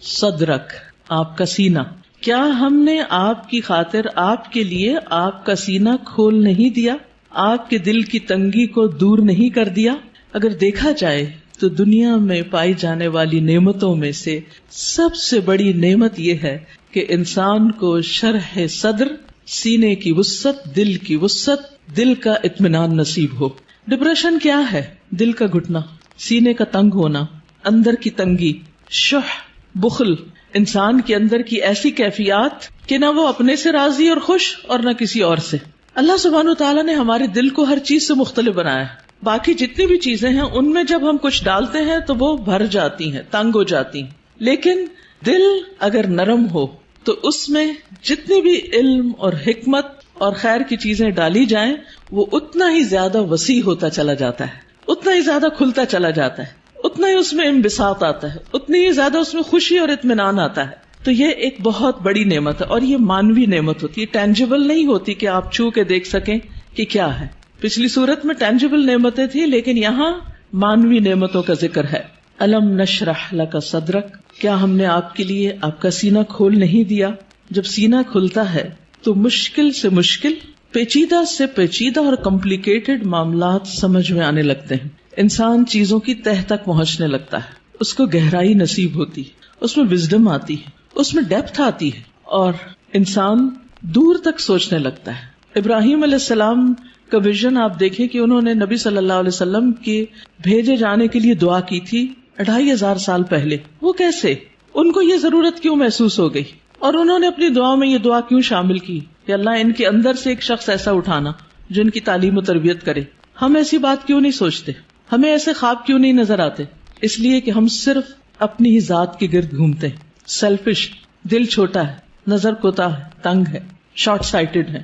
صدرک آپ کا سینہ، کیا ہم نے آپ کی خاطر، آپ کے لیے آپ کا سینہ کھول نہیں دیا، آپ کے دل کی تنگی کو دور نہیں کر دیا. اگر دیکھا جائے تو دنیا میں پائی جانے والی نعمتوں میں سے سب سے بڑی نعمت یہ ہے کہ انسان کو شرح صدر، سینے کی وسعت، دل کی وسعت، دل کا اطمینان نصیب ہو. ڈپریشن کیا ہے؟ دل کا گھٹنا، سینے کا تنگ ہونا، اندر کی تنگی، شح، بخل، انسان کے اندر کی ایسی کیفیات کہ نہ وہ اپنے سے راضی اور خوش اور نہ کسی اور سے. اللہ سبحانہ وتعالیٰ نے ہمارے دل کو ہر چیز سے مختلف بنایا ہے. باقی جتنی بھی چیزیں ہیں ان میں جب ہم کچھ ڈالتے ہیں تو وہ بھر جاتی ہیں، تنگ ہو جاتی ہیں. لیکن دل اگر نرم ہو تو اس میں جتنی بھی علم اور حکمت اور خیر کی چیزیں ڈالی جائیں وہ اتنا ہی زیادہ وسیع ہوتا چلا جاتا ہے، اتنا ہی زیادہ کھلتا چلا جاتا ہے، اتنا ہی اس میں انبساط آتا ہے، اتنی ہی زیادہ اس میں خوشی اور اطمینان آتا ہے. تو یہ ایک بہت بڑی نعمت ہے، اور یہ مانوی نعمت ہوتی ہے، ٹینجیبل نہیں ہوتی کہ آپ چھو کے دیکھ سکیں کہ کیا ہے. پچھلی صورت میں ٹینجیبل نعمتیں تھی، لیکن یہاں مانوی نعمتوں کا ذکر ہے. الم نشرح لک صدرک، کیا ہم نے آپ کے لیے آپ کا سینہ کھول نہیں دیا؟ جب سینہ کھلتا ہے تو مشکل سے مشکل، پیچیدہ سے پیچیدہ اور کمپلیکیٹڈ معاملات سمجھ میں آنے لگتے ہیں. انسان چیزوں کی تہ تک پہنچنے لگتا ہے، اس کو گہرائی نصیب ہوتی ہے، اس میں وزڈم آتی ہے، اس میں ڈیپتھ آتی ہے، اور انسان دور تک سوچنے لگتا ہے. ابراہیم علیہ السلام کا ویژن آپ دیکھیں کہ انہوں نے نبی صلی اللہ علیہ وسلم کے بھیجے جانے کے لیے دعا کی تھی 2500 سال پہلے. وہ کیسے؟ ان کو یہ ضرورت کیوں محسوس ہو گئی، اور انہوں نے اپنی دعا میں یہ دعا کیوں شامل کی کہ اللہ ان کے اندر سے ایک شخص ایسا اٹھانا جو ان کی تعلیم و تربیت کرے. ہم ایسی بات کیوں نہیں سوچتے؟ ہمیں ایسے خواب کیوں نہیں نظر آتے؟ اس لیے کہ ہم صرف اپنی ہی ذات کے گرد گھومتے ہیں. سیلفش، دل چھوٹا ہے، نظر کوتا ہے، تنگ ہے، شارٹ سائٹڈ ہے،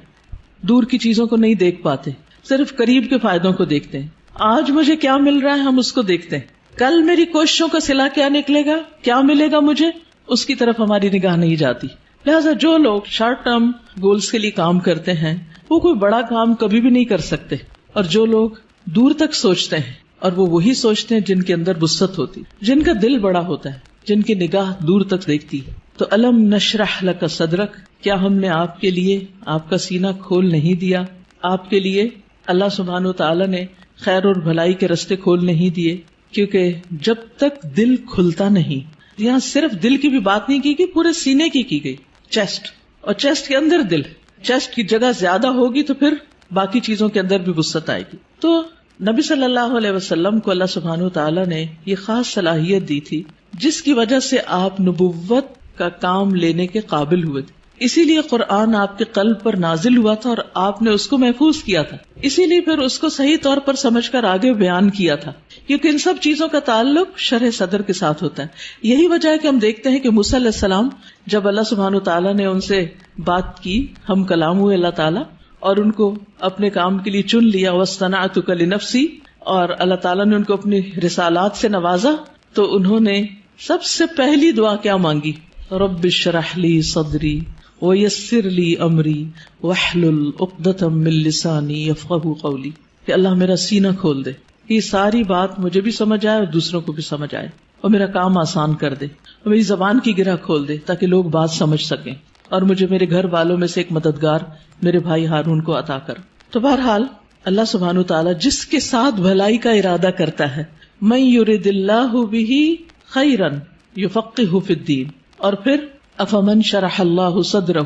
دور کی چیزوں کو نہیں دیکھ پاتے، صرف قریب کے فائدوں کو دیکھتے ہیں. آج مجھے کیا مل رہا ہے ہم اس کو دیکھتے ہیں، کل میری کوششوں کا صلہ کیا نکلے گا، کیا ملے گا مجھے، اس کی طرف ہماری نگاہ نہیں جاتی. لہٰذا جو لوگ شارٹ ٹرم گولز کے لیے کام کرتے ہیں وہ کوئی بڑا کام کبھی بھی نہیں کر سکتے. اور جو لوگ دور تک سوچتے ہیں، اور وہ وہی سوچتے ہیں جن کے اندر وسعت ہوتی، جن کا دل بڑا ہوتا ہے، جن کی نگاہ دور تک دیکھتی ہے. تو الم نشرح لک صدرک، کیا ہم نے آپ کے لیے آپ کا سینہ کھول نہیں دیا؟ آپ کے لیے اللہ سبحانہ وتعالی نے خیر اور بھلائی کے رستے کھول نہیں دیے، کیونکہ جب تک دل کھلتا نہیں، یہاں صرف دل کی بھی بات نہیں کی پورے سینے کی گئی، چیسٹ، اور چیسٹ کے اندر دل، چیسٹ کی جگہ زیادہ ہوگی تو پھر باقی چیزوں کے اندر بھی وسعت آئے گی. تو نبی صلی اللہ علیہ وسلم کو اللہ سبحانہ وتعالی نے یہ خاص صلاحیت دی تھی جس کی وجہ سے آپ نبوت کا کام لینے کے قابل ہوئے تھے. اسی لیے قرآن آپ کے قلب پر نازل ہوا تھا اور آپ نے اس کو محفوظ کیا تھا. اسی لیے پھر اس کو صحیح طور پر سمجھ کر آگے بیان کیا تھا، کیونکہ ان سب چیزوں کا تعلق شرح صدر کے ساتھ ہوتا ہے. یہی وجہ ہے کہ ہم دیکھتے ہیں کہ موسیٰ علیہ السلام جب اللہ سبحانہ وتعالی نے ان سے بات کی، ہم کلام ہوئے اللہ تعالیٰ، اور ان کو اپنے کام کے لیے چن لیا، وَاصْطَنَعْتُكَ لِنَفْسِي، اور اللہ تعالیٰ نے ان کو اپنی رسالات سے نوازا، تو انہوں نے سب سے پہلی دعا کیا مانگی؟ رب اشرح لی صدری ویسر لی امری واحلل عقدۃ من لسانی یفقہوا قولی، کہ اللہ میرا سینہ کھول دے، یہ ساری بات مجھے بھی سمجھ آئے اور دوسروں کو بھی سمجھ آئے، اور میرا کام آسان کر دے، اور میری زبان کی گرہ کھول دے تاکہ لوگ بات سمجھ سکیں، اور مجھے میرے گھر والوں میں سے ایک مددگار میرے بھائی ہارون کو عطا کر. تو بہرحال اللہ سبحانہ وتعالی جس کے ساتھ بھلائی کا ارادہ کرتا ہے، من یرد اللہ بہ خیرا یفقہہ فی الدین، اور پھر افمن شرح اللہ صدرہ،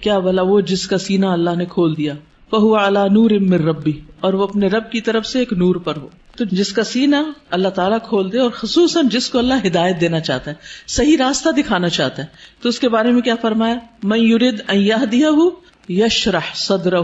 کیا بھلا وہ جس کا سینہ اللہ نے کھول دیا، فہو علی نور من ربہ، اور وہ اپنے رب کی طرف سے ایک نور پر ہو. تو جس کا سینہ اللہ تعالیٰ کھول دے، اور خصوصاً جس کو اللہ ہدایت دینا چاہتا ہے، صحیح راستہ دکھانا چاہتا ہے، تو اس کے بارے میں کیا فرمایا؟ من یرد ان یہدیہ یشرح صدرہ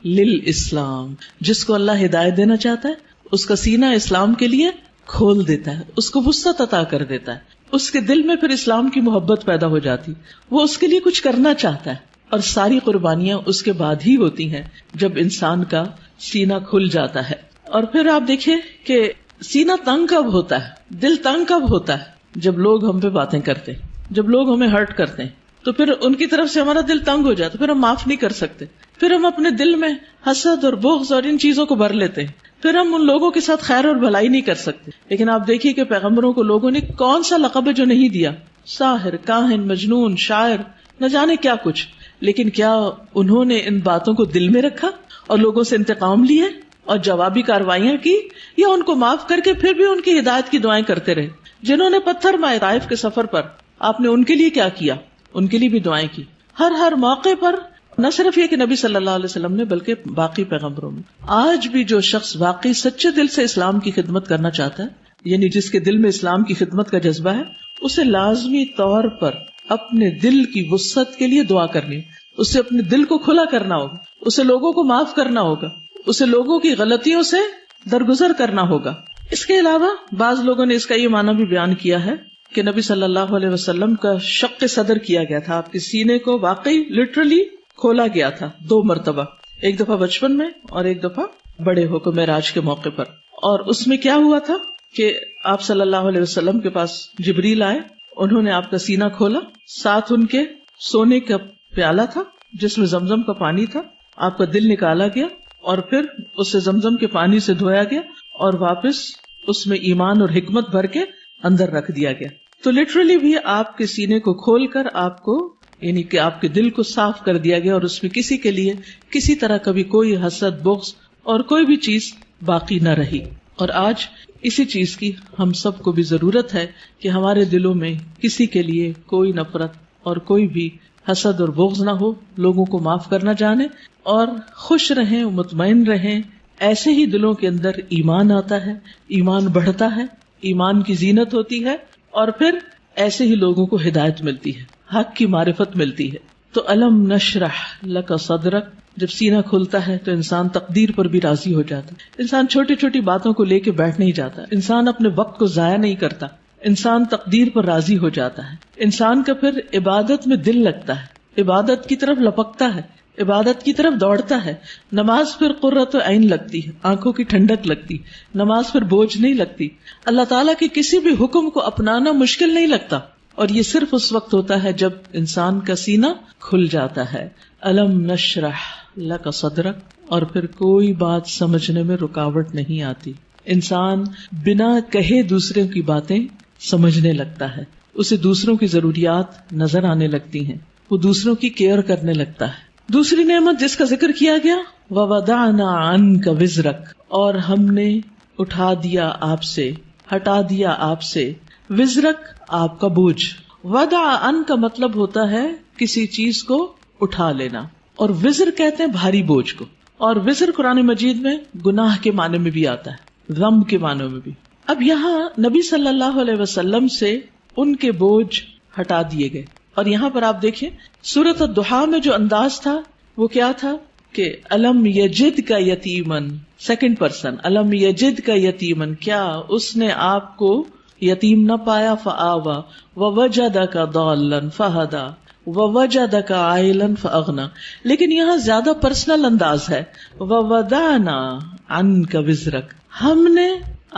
للاسلام، جس کو اللہ ہدایت دینا چاہتا ہے اس کا سینہ اسلام کے لیے کھول دیتا ہے، اس کو وسعت عطا کر دیتا ہے، اس کے دل میں پھر اسلام کی محبت پیدا ہو جاتی، وہ اس کے لیے کچھ کرنا چاہتا ہے. اور ساری قربانیاں اس کے بعد ہی ہوتی ہیں جب انسان کا سینہ کھل جاتا ہے. اور پھر آپ دیکھیں کہ سینہ تنگ کب ہوتا ہے، دل تنگ کب ہوتا ہے؟ جب لوگ ہم پہ باتیں کرتے ہیں، جب لوگ ہمیں ہرٹ کرتے ہیں، تو پھر ان کی طرف سے ہمارا دل تنگ ہو جاتا، پھر ہم معاف نہیں کر سکتے، پھر ہم اپنے دل میں حسد اور بغض اور ان چیزوں کو بھر لیتے ہیں، پھر ہم ان لوگوں کے ساتھ خیر اور بھلائی نہیں کر سکتے. لیکن آپ دیکھیے کہ پیغمبروں کو لوگوں نے کون سا لقب ہے جو نہیں دیا، ساحر، کاہن، مجنون، شاعر، نہ جانے کیا کچھ، لیکن کیا انہوں نے ان باتوں کو دل میں رکھا اور لوگوں سے انتقام لیے اور جوابی کاروائیاں کی، یا ان کو معاف کر کے پھر بھی ان کی ہدایت کی دعائیں کرتے رہے؟ جنہوں نے پتھر مارے طائف کے سفر پر، آپ نے ان کے لیے کیا کیا؟ ان کے لیے بھی دعائیں کی. ہر موقع پر، نہ صرف یہ کہ نبی صلی اللہ علیہ وسلم نے بلکہ باقی پیغمبروں میں. آج بھی جو شخص واقعی سچے دل سے اسلام کی خدمت کرنا چاہتا ہے، یعنی جس کے دل میں اسلام کی خدمت کا جذبہ ہے، اسے لازمی طور پر اپنے دل کی وسعت کے لیے دعا کرنی، اسے اپنے دل کو کھلا کرنا ہوگا، اسے لوگوں کو معاف کرنا ہوگا، اسے لوگوں کی غلطیوں سے درگزر کرنا ہوگا. اس کے علاوہ بعض لوگوں نے اس کا یہ معنی بھی بیان کیا ہے کہ نبی صلی اللہ علیہ وسلم کا شق صدر کیا گیا تھا، آپ کے سینے کو واقعی لٹرلی کھولا گیا تھا 2 مرتبہ، ایک دفعہ بچپن میں اور ایک دفعہ بڑے ہو کر معراج کے موقع پر. اور اس میں کیا ہوا تھا کہ آپ صلی اللہ علیہ وسلم کے پاس جبریل آئے، انہوں نے آپ کا سینہ کھولا، ساتھ ان کے سونے کا پیالہ تھا جس میں زمزم کا پانی تھا، آپ کا دل نکالا گیا اور پھر اسے زمزم کے پانی سے دھویا گیا اور واپس اس میں ایمان اور حکمت بھر کے اندر رکھ دیا گیا. تو لٹرلی بھی آپ کے سینے کو کھول کر آپ کو، یعنی کہ آپ کے دل کو صاف کر دیا گیا، اور اس میں کسی کے لیے کسی طرح کبھی کوئی حسد، بغض اور کوئی بھی چیز باقی نہ رہی. اور آج اسی چیز کی ہم سب کو بھی ضرورت ہے کہ ہمارے دلوں میں کسی کے لیے کوئی نفرت اور کوئی بھی حسد اور بغض نہ ہو، لوگوں کو معاف کرنا جانے اور خوش رہیں، مطمئن رہیں. ایسے ہی دلوں کے اندر ایمان آتا ہے، ایمان بڑھتا ہے، ایمان کی زینت ہوتی ہے، اور پھر ایسے ہی لوگوں کو ہدایت ملتی ہے، حق کی معرفت ملتی ہے. تو الم نشرح لک صدرک، جب سینہ کھلتا ہے تو انسان تقدیر پر بھی راضی ہو جاتا ہے، انسان چھوٹی چھوٹی باتوں کو لے کے بیٹھ نہیں جاتا، انسان اپنے وقت کو ضائع نہیں کرتا، انسان تقدیر پر راضی ہو جاتا ہے. انسان کا پھر عبادت میں دل لگتا ہے، عبادت کی طرف لپکتا ہے، عبادت کی طرف دوڑتا ہے. نماز پھر قرۃ عین لگتی ہے، آنکھوں کی ٹھنڈک لگتی، نماز پھر بوجھ نہیں لگتی. اللہ تعالیٰ کے کسی بھی حکم کو اپنانا مشکل نہیں لگتا. اور یہ صرف اس وقت ہوتا ہے جب انسان کا سینہ کھل جاتا ہے. الم نشرح لک صدرک، اور پھر کوئی بات سمجھنے میں رکاوٹ نہیں آتی. انسان بنا کہے دوسروں کی باتیں سمجھنے لگتا ہے، اسے دوسروں کی ضروریات نظر آنے لگتی ہیں، وہ دوسروں کی کیئر کرنے لگتا ہے. دوسری نعمت جس کا ذکر کیا گیا، وَوَضَعْنَا عَنْكَ وِزْرَكَ، اور ہم نے اٹھا دیا آپ سے، ہٹا دیا آپ سے، وزرک آپ کا بوجھ. وضع ان کا مطلب ہوتا ہے کسی چیز کو اٹھا لینا، اور وزر کہتے ہیں بھاری بوجھ کو. اور وزر قرآن مجید میں گناہ کے معنی میں بھی آتا ہے، غم کے معنی میں بھی. اب یہاں نبی صلی اللہ علیہ وسلم سے ان کے بوجھ ہٹا دیے گئے. اور یہاں پر آپ دیکھیں سورۃ الضحیٰ میں جو انداز تھا وہ کیا تھا کہ الم یجد کا یتیمن، سیکنڈ پرسن، الم یجد کا یتیمن، کیا اس نے آپ کو یتیم نہ پایا، فآوا ووجدک ضالا فہدی ووجدک عائلا فاغنی. لیکن یہاں زیادہ پرسنل انداز ہے، ووضعنا عنک وزرک، ہم نے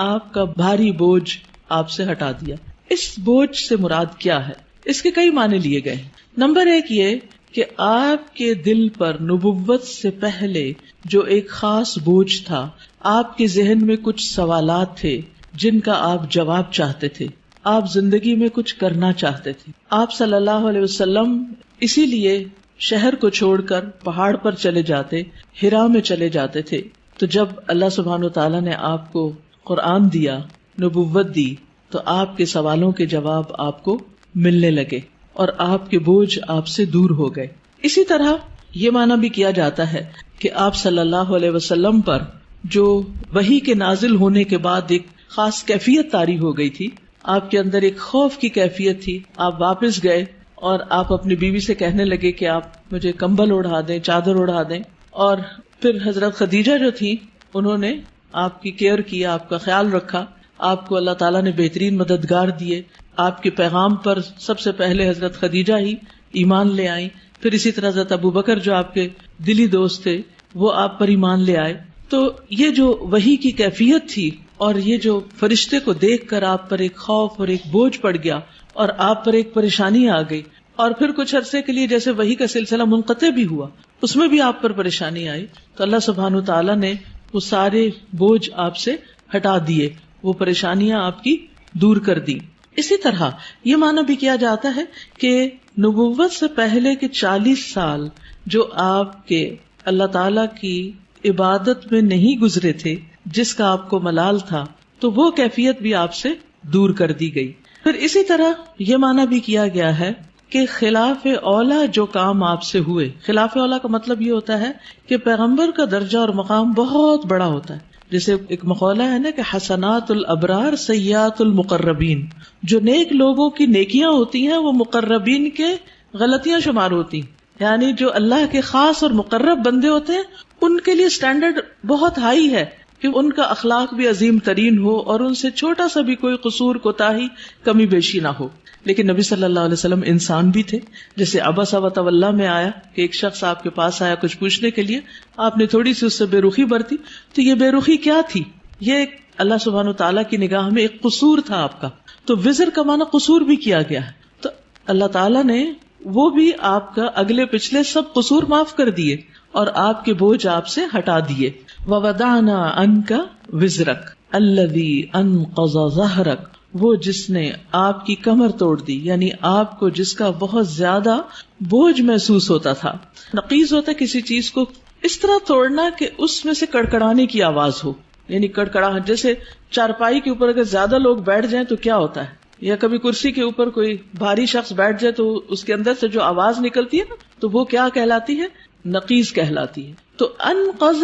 آپ کا بھاری بوجھ آپ سے ہٹا دیا. اس بوجھ سے مراد کیا ہے؟ اس کے کئی معنی لیے گئے. نمبر ایک یہ کہ آپ کے دل پر نبوت سے پہلے جو ایک خاص بوجھ تھا، آپ کے ذہن میں کچھ سوالات تھے جن کا آپ جواب چاہتے تھے، آپ زندگی میں کچھ کرنا چاہتے تھے. آپ صلی اللہ علیہ وسلم اسی لیے شہر کو چھوڑ کر پہاڑ پر چلے جاتے، ہرا میں چلے جاتے تھے. تو جب اللہ سبحانہ وتعالیٰ نے آپ کو قرآن دیا، نبوت دی، تو آپ کے سوالوں کے جواب آپ کو ملنے لگے اور آپ کے بوجھ آپ سے دور ہو گئے. اسی طرح یہ معنی بھی کیا جاتا ہے کہ آپ صلی اللہ علیہ وسلم پر جو وحی کے نازل ہونے کے بعد ایک خاص کیفیت طاری ہو گئی تھی، آپ کے اندر ایک خوف کی کیفیت تھی. آپ واپس گئے اور آپ اپنی بیوی سے کہنے لگے کہ آپ مجھے کمبل اڑا دیں، چادر اڑا دیں. اور پھر حضرت خدیجہ جو تھی انہوں نے آپ کی کیئر کی، آپ کا خیال رکھا. آپ کو اللہ تعالیٰ نے بہترین مددگار دیے. آپ کے پیغام پر سب سے پہلے حضرت خدیجہ ہی ایمان لے آئیں. پھر اسی طرح حضرت ابو بکر جو آپ کے دلی دوست تھے وہ آپ پر ایمان لے آئے. تو یہ جو وحی کی کیفیت تھی اور یہ جو فرشتے کو دیکھ کر آپ پر ایک خوف اور ایک بوجھ پڑ گیا اور آپ پر ایک پریشانی آ گئی، اور پھر کچھ عرصے کے لیے جیسے وحی کا سلسلہ منقطع بھی ہوا، اس میں بھی آپ پر پریشانی آئی، تو اللہ سبحانہ تعالیٰ نے وہ سارے بوجھ آپ سے ہٹا دیے، وہ پریشانیاں آپ کی دور کر دی. اسی طرح یہ معنی بھی کیا جاتا ہے کہ نبوت سے پہلے کے 40 سال جو آپ کے اللہ تعالی کی عبادت میں نہیں گزرے تھے، جس کا آپ کو ملال تھا، تو وہ کیفیت بھی آپ سے دور کر دی گئی. پھر اسی طرح یہ معنی بھی کیا گیا ہے کہ خلاف اولا جو کام آپ سے ہوئے، خلاف اولا کا مطلب یہ ہوتا ہے کہ پیغمبر کا درجہ اور مقام بہت بڑا ہوتا ہے. جیسے ایک مقولہ ہے نا کہ حسنات الابرار سیئات المقربین، جو نیک لوگوں کی نیکیاں ہوتی ہیں وہ مقربین کے غلطیاں شمار ہوتی ہیں. یعنی جو اللہ کے خاص اور مقرب بندے ہوتے ہیں ان کے لیے سٹینڈرڈ بہت ہائی ہے کہ ان کا اخلاق بھی عظیم ترین ہو اور ان سے چھوٹا سا بھی کوئی قصور، کوتاہی، کمی بیشی نہ ہو. لیکن نبی صلی اللہ علیہ وسلم انسان بھی تھے. جیسے عبس وتولی میں آیا کہ ایک شخص آپ کے پاس آیا کچھ پوچھنے کے لیے، آپ نے تھوڑی سی اس سے بے رخی برتی، تو یہ بے رخی کیا تھی؟ یہ اللہ سبحانہ تعالیٰ کی نگاہ میں ایک قصور تھا آپ کا. تو وزر کا معنی قصور بھی کیا گیا ہے. تو اللہ تعالیٰ نے وہ بھی آپ کا اگلے پچھلے سب قصور معاف کر دیے اور آپ کے بوجھ آپ سے ہٹا دیے. وَوَضَعْنَا عَنْكَ وِزْرَكَ الَّذِي أَنْقَضَ ظَهْرَكَ، وہ جس نے آپ کی کمر توڑ دی، یعنی آپ کو جس کا بہت زیادہ بوجھ محسوس ہوتا تھا. نقیض ہوتا ہے کسی چیز کو اس طرح توڑنا کہ اس میں سے کڑکڑانے کی آواز ہو، یعنی کڑکڑاہٹ. جیسے چارپائی کے اوپر اگر زیادہ لوگ بیٹھ جائیں تو کیا ہوتا ہے، یا کبھی کرسی کے اوپر کوئی بھاری شخص بیٹھ جائے تو اس کے اندر سے جو آواز نکلتی ہے نا، تو وہ کیا کہلاتی ہے؟ نقیض کہلاتی ہے. تو انقض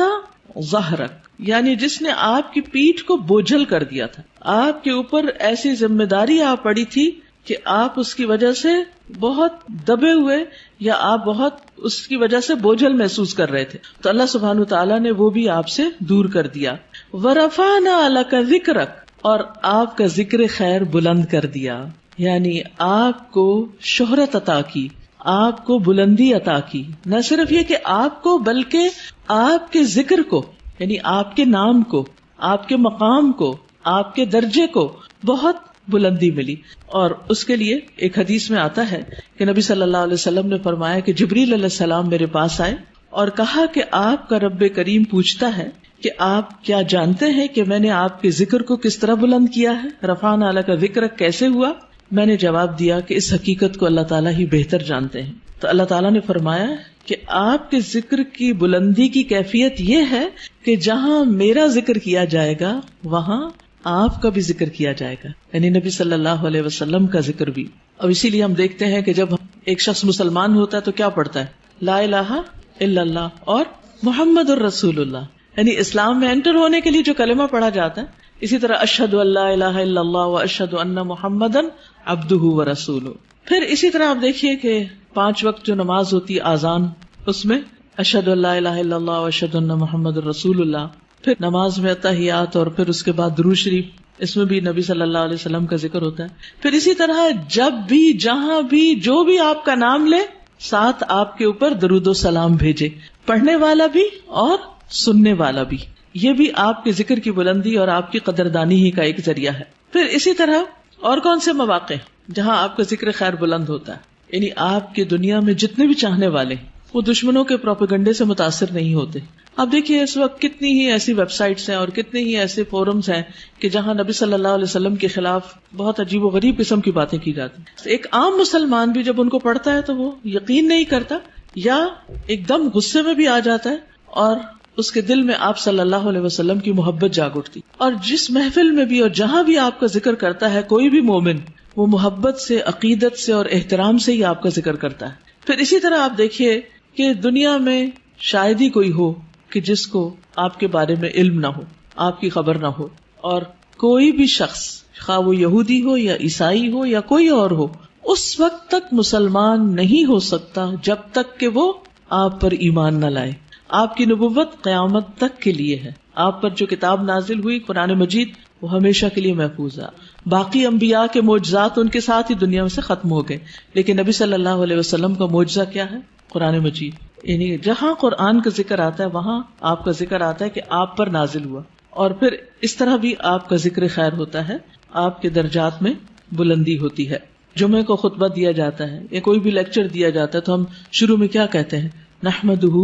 ظہرک یعنی جس نے آپ کی پیٹھ کو بوجھل کر دیا تھا، آپ کے اوپر ایسی ذمہ داری آ پڑی تھی کہ آپ اس کی وجہ سے بہت دبے ہوئے یا آپ بہت اس کی وجہ سے بوجھل محسوس کر رہے تھے، تو اللہ سبحانہ تعالیٰ نے وہ بھی آپ سے دور کر دیا. وَرَفَعْنَا لَكَ ذِكْرَكَ، اور آپ کا ذکر خیر بلند کر دیا، یعنی آپ کو شہرت عطا کی، آپ کو بلندی عطا کی. نہ صرف یہ کہ آپ کو، بلکہ آپ کے ذکر کو، یعنی آپ کے نام کو، آپ کے مقام کو، آپ کے درجے کو بہت بلندی ملی. اور اس کے لیے ایک حدیث میں آتا ہے کہ نبی صلی اللہ علیہ وسلم نے فرمایا کہ جبریل علیہ السلام میرے پاس آئے اور کہا کہ آپ کا رب کریم پوچھتا ہے کہ آپ کیا جانتے ہیں کہ میں نے آپ کے ذکر کو کس طرح بلند کیا ہے؟ رفعنا لک ذکرک کیسے ہوا؟ میں نے جواب دیا کہ اس حقیقت کو اللہ تعالیٰ ہی بہتر جانتے ہیں. تو اللہ تعالیٰ نے فرمایا کہ آپ کے ذکر کی بلندی کی کیفیت یہ ہے کہ جہاں میرا ذکر کیا جائے گا وہاں آپ کا بھی ذکر کیا جائے گا، یعنی نبی صلی اللہ علیہ وسلم کا ذکر بھی. اور اسی لیے ہم دیکھتے ہیں کہ جب ایک شخص مسلمان ہوتا ہے تو کیا پڑھتا ہے؟ لا الہ الا اللہ اور محمد الرسول اللہ، یعنی اسلام میں انٹر ہونے کے لیے جو کلمہ پڑھا جاتا ہے. اسی طرح اشہد ان لا الہ الا اللہ واشہد ان محمدا عبدہ ورسولہ. پھر اسی طرح آپ دیکھیے کہ 5 وقت جو نماز ہوتی ہے آذان، اس میں اشہد ان لا الہ الا اللہ واشہد ان محمد الرسول اللہ. پھر نماز میں تحیات اور پھر اس کے بعد درود شریف، اس میں بھی نبی صلی اللہ علیہ وسلم کا ذکر ہوتا ہے. پھر اسی طرح جب بھی جہاں بھی جو بھی آپ کا نام لے ساتھ آپ کے اوپر درود و سلام بھیجے، پڑھنے والا بھی اور سننے والا بھی. یہ بھی آپ کے ذکر کی بلندی اور آپ کی قدردانی ہی کا ایک ذریعہ ہے. پھر اسی طرح اور کون سے مواقع جہاں آپ کا ذکر خیر بلند ہوتا ہے؟ یعنی آپ کی دنیا میں جتنے بھی چاہنے والے وہ دشمنوں کے پروپیگنڈے سے متاثر نہیں ہوتے. اب دیکھیے اس وقت کتنی ہی ایسی ویب سائٹس ہیں اور کتنے ہی ایسے فورمز ہیں کہ جہاں نبی صلی اللہ علیہ وسلم کے خلاف بہت عجیب و غریب قسم کی باتیں کی جاتی ہیں. ایک عام مسلمان بھی جب ان کو پڑھتا ہے تو وہ یقین نہیں کرتا یا ایک دم غصے میں بھی آ جاتا ہے اور اس کے دل میں آپ صلی اللہ علیہ وسلم کی محبت جاگ اٹھتی. اور جس محفل میں بھی اور جہاں بھی آپ کا ذکر کرتا ہے کوئی بھی مومن، وہ محبت سے، عقیدت سے اور احترام سے ہی آپ کا ذکر کرتا ہے. پھر اسی طرح آپ دیکھیے کہ دنیا میں شاید ہی کوئی ہو کہ جس کو آپ کے بارے میں علم نہ ہو، آپ کی خبر نہ ہو. اور کوئی بھی شخص، خواہ وہ یہودی ہو یا عیسائی ہو یا کوئی اور ہو، اس وقت تک مسلمان نہیں ہو سکتا جب تک کہ وہ آپ پر ایمان نہ لائے. آپ کی نبوت قیامت تک کے لیے ہے. آپ پر جو کتاب نازل ہوئی قرآن مجید وہ ہمیشہ کے لیے محفوظ ہے. باقی انبیاء کے معجزات ان کے ساتھ ہی دنیا سے ختم ہو گئے، لیکن نبی صلی اللہ علیہ وسلم کا معجزہ کیا ہے؟ قرآن مجید. یعنی جہاں قرآن کا ذکر آتا ہے وہاں آپ کا ذکر آتا ہے کہ آپ پر نازل ہوا. اور پھر اس طرح بھی آپ کا ذکر خیر ہوتا ہے، آپ کے درجات میں بلندی ہوتی ہے. جمعے کو خطبہ دیا جاتا ہے یا کوئی بھی لیکچر دیا جاتا ہے تو ہم شروع میں کیا کہتے ہیں؟ نحمدہ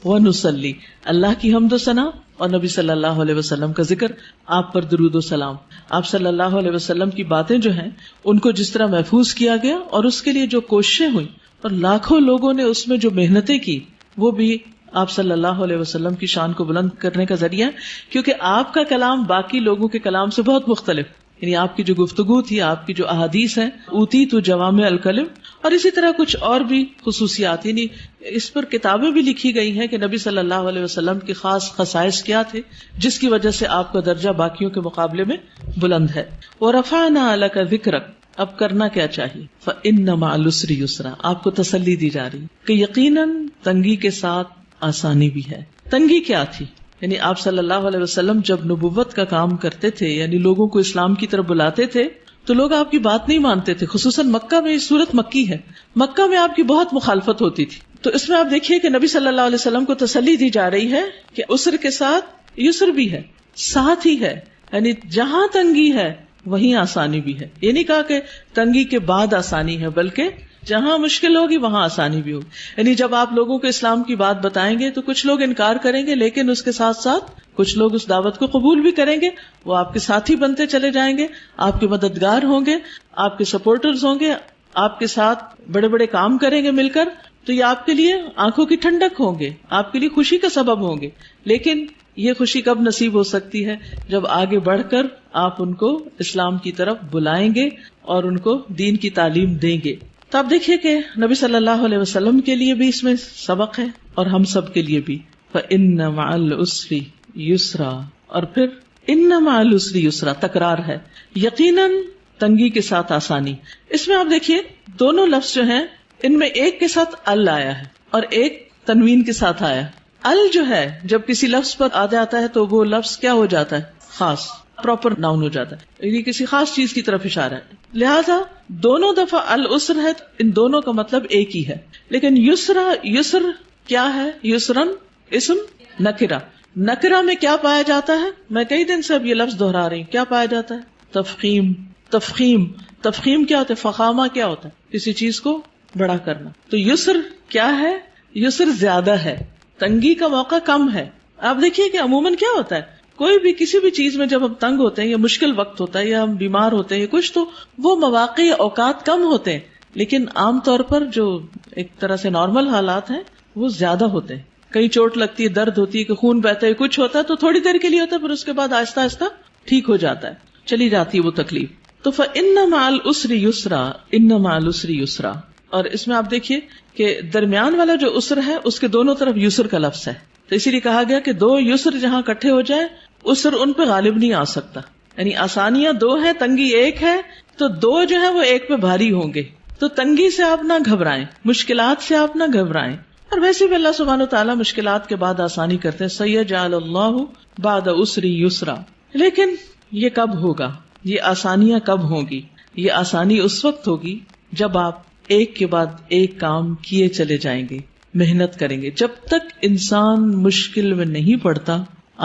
ونصلی، اللہ کی حمد و ثنا اور نبی صلی اللہ علیہ وسلم کا ذکر، آپ پر درود و سلام. آپ صلی اللہ علیہ وسلم کی باتیں جو ہیں ان کو جس طرح محفوظ کیا گیا اور اس کے لیے جو کوششیں ہوئی اور لاکھوں لوگوں نے اس میں جو محنتیں کی، وہ بھی آپ صلی اللہ علیہ وسلم کی شان کو بلند کرنے کا ذریعہ، کیونکہ آپ کا کلام باقی لوگوں کے کلام سے بہت مختلف. یعنی آپ کی جو گفتگو تھی، آپ کی جو احادیث ہیں، اوتی تو جوامع الکلم، اور اسی طرح کچھ اور بھی خصوصیات. یعنی اس پر کتابیں بھی لکھی گئی ہیں کہ نبی صلی اللہ علیہ وسلم کے خاص خصائص کیا تھے جس کی وجہ سے آپ کا درجہ باقیوں کے مقابلے میں بلند ہے. وَرَفَعْنَا لَكَ ذِكْرَكَ، اب کرنا کیا چاہیے؟ فَإِنَّ مَعَ الْعُسْرِ يُسْرًا، آپ کو تسلی دی جا رہی کہ یقیناً تنگی کے ساتھ آسانی بھی ہے. تنگی کیا تھی؟ یعنی آپ صلی اللہ علیہ وسلم جب نبوت کا کام کرتے تھے، یعنی لوگوں کو اسلام کی طرف بلاتے تھے، تو لوگ آپ کی بات نہیں مانتے تھے. خصوصاً مکہ میں، یہ صورت مکی ہے، مکہ میں آپ کی بہت مخالفت ہوتی تھی. تو اس میں آپ دیکھیے کہ نبی صلی اللہ علیہ وسلم کو تسلی دی جا رہی ہے کہ عسر کے ساتھ یسر بھی ہے، ساتھ ہی ہے. یعنی جہاں تنگی ہے وہیں آسانی بھی ہے. یہ نہیں کہا کہ تنگی کے بعد آسانی ہے، بلکہ جہاں مشکل ہوگی وہاں آسانی بھی ہوگی. یعنی جب آپ لوگوں کو اسلام کی بات بتائیں گے تو کچھ لوگ انکار کریں گے، لیکن اس کے ساتھ ساتھ کچھ لوگ اس دعوت کو قبول بھی کریں گے. وہ آپ کے ساتھی بنتے چلے جائیں گے، آپ کے مددگار ہوں گے، آپ کے سپورٹرز ہوں گے، آپ کے ساتھ بڑے بڑے کام کریں گے مل کر. تو یہ آپ کے لیے آنکھوں کی ٹھنڈک ہوں گے، آپ کے لیے خوشی کا سبب ہوں گے. لیکن یہ خوشی کب نصیب ہو سکتی ہے؟ جب آگے بڑھ کر آپ ان کو اسلام کی طرف بلائیں گے اور ان کو دین کی تعلیم دیں گے. تو آپ دیکھیے کہ نبی صلی اللہ علیہ وسلم کے لیے بھی اس میں سبق ہے اور ہم سب کے لیے بھی. فَإِنَّ مَعَ الْعُسْرِ يُسْرًا، اور پھر إِنَّ مَعَ الْعُسْرِ يُسْرًا تکرار ہے، یقیناً تنگی کے ساتھ آسانی. اس میں آپ دیکھیے دونوں لفظ جو ہیں ان میں ایک کے ساتھ ال آیا ہے اور ایک تنوین کے ساتھ آیا. ال جو ہے جب کسی لفظ پر آ جاتا ہے تو وہ لفظ کیا ہو جاتا ہے؟ خاص، پراپر ناؤن ہو جاتا ہے، یعنی کسی خاص چیز کی طرف اشارہ ہے. لہذا دونوں دفعہ العسر ہے، ان دونوں کا مطلب ایک ہی ہے. لیکن یسرا، یسر کیا ہے؟ یسرن اسم نکرہ. نکرہ میں کیا پایا جاتا ہے؟ میں کئی دن سے اب یہ لفظ دہرا رہی ہوں، کیا پایا جاتا ہے؟ تفخیم، تفخیم کیا ہوتا ہے؟ فخامہ کیا ہوتا ہے؟ کسی چیز کو بڑا کرنا. تو یسر کیا ہے؟ یسر زیادہ ہے، تنگی کا موقع کم ہے. آپ دیکھیے کہ عموماً کیا ہوتا ہے، کوئی بھی کسی بھی چیز میں جب ہم تنگ ہوتے ہیں یا مشکل وقت ہوتا ہے یا ہم بیمار ہوتے ہیں یا کچھ، تو وہ مواقع یا اوقات کم ہوتے ہیں، لیکن عام طور پر جو ایک طرح سے نارمل حالات ہیں وہ زیادہ ہوتے ہیں. کہیں چوٹ لگتی ہے، درد ہوتی ہے، کہ خون بہتا ہے، کچھ ہوتا ہے تو تھوڑی دیر کے لیے ہوتا ہے، پھر اس کے بعد آہستہ آہستہ ٹھیک ہو جاتا ہے، چلی جاتی ہے وہ تکلیف. تو فَإِنَّ مَعَ الْعُسْرِ يُسْرًا إِنَّ مَعَ الْعُسْرِ يُسْرًا. اور اس میں آپ دیکھیے کہ درمیان والا جو عسر ہے اس کے دونوں طرف یسر کا لفظ ہے، تو اسی لیے کہا گیا کہ دو یسر جہاں اکٹھے ہو جائے عسر ان پہ غالب نہیں آ سکتا. یعنی آسانیاں دو ہیں، تنگی ایک ہے، تو دو جو ہے وہ ایک پہ بھاری ہوں گے. تو تنگی سے آپ نہ گھبرائیں، مشکلات سے آپ نہ گھبرائیں. اور ویسے بھی اللہ سبحانہ و تعالیٰ مشکلات کے بعد آسانی کرتے ہیں. سَيَجْعَلُ اللَّهُ بَعْدَ عُسْرٍ يُسْرًا. لیکن یہ کب ہوگا؟ یہ آسانیاں کب ہوں گی؟ یہ آسانی اس وقت ہوگی جب آپ ایک کے بعد ایک کام کیے چلے جائیں گے، محنت کریں گے. جب تک انسان مشکل میں نہیں پڑتا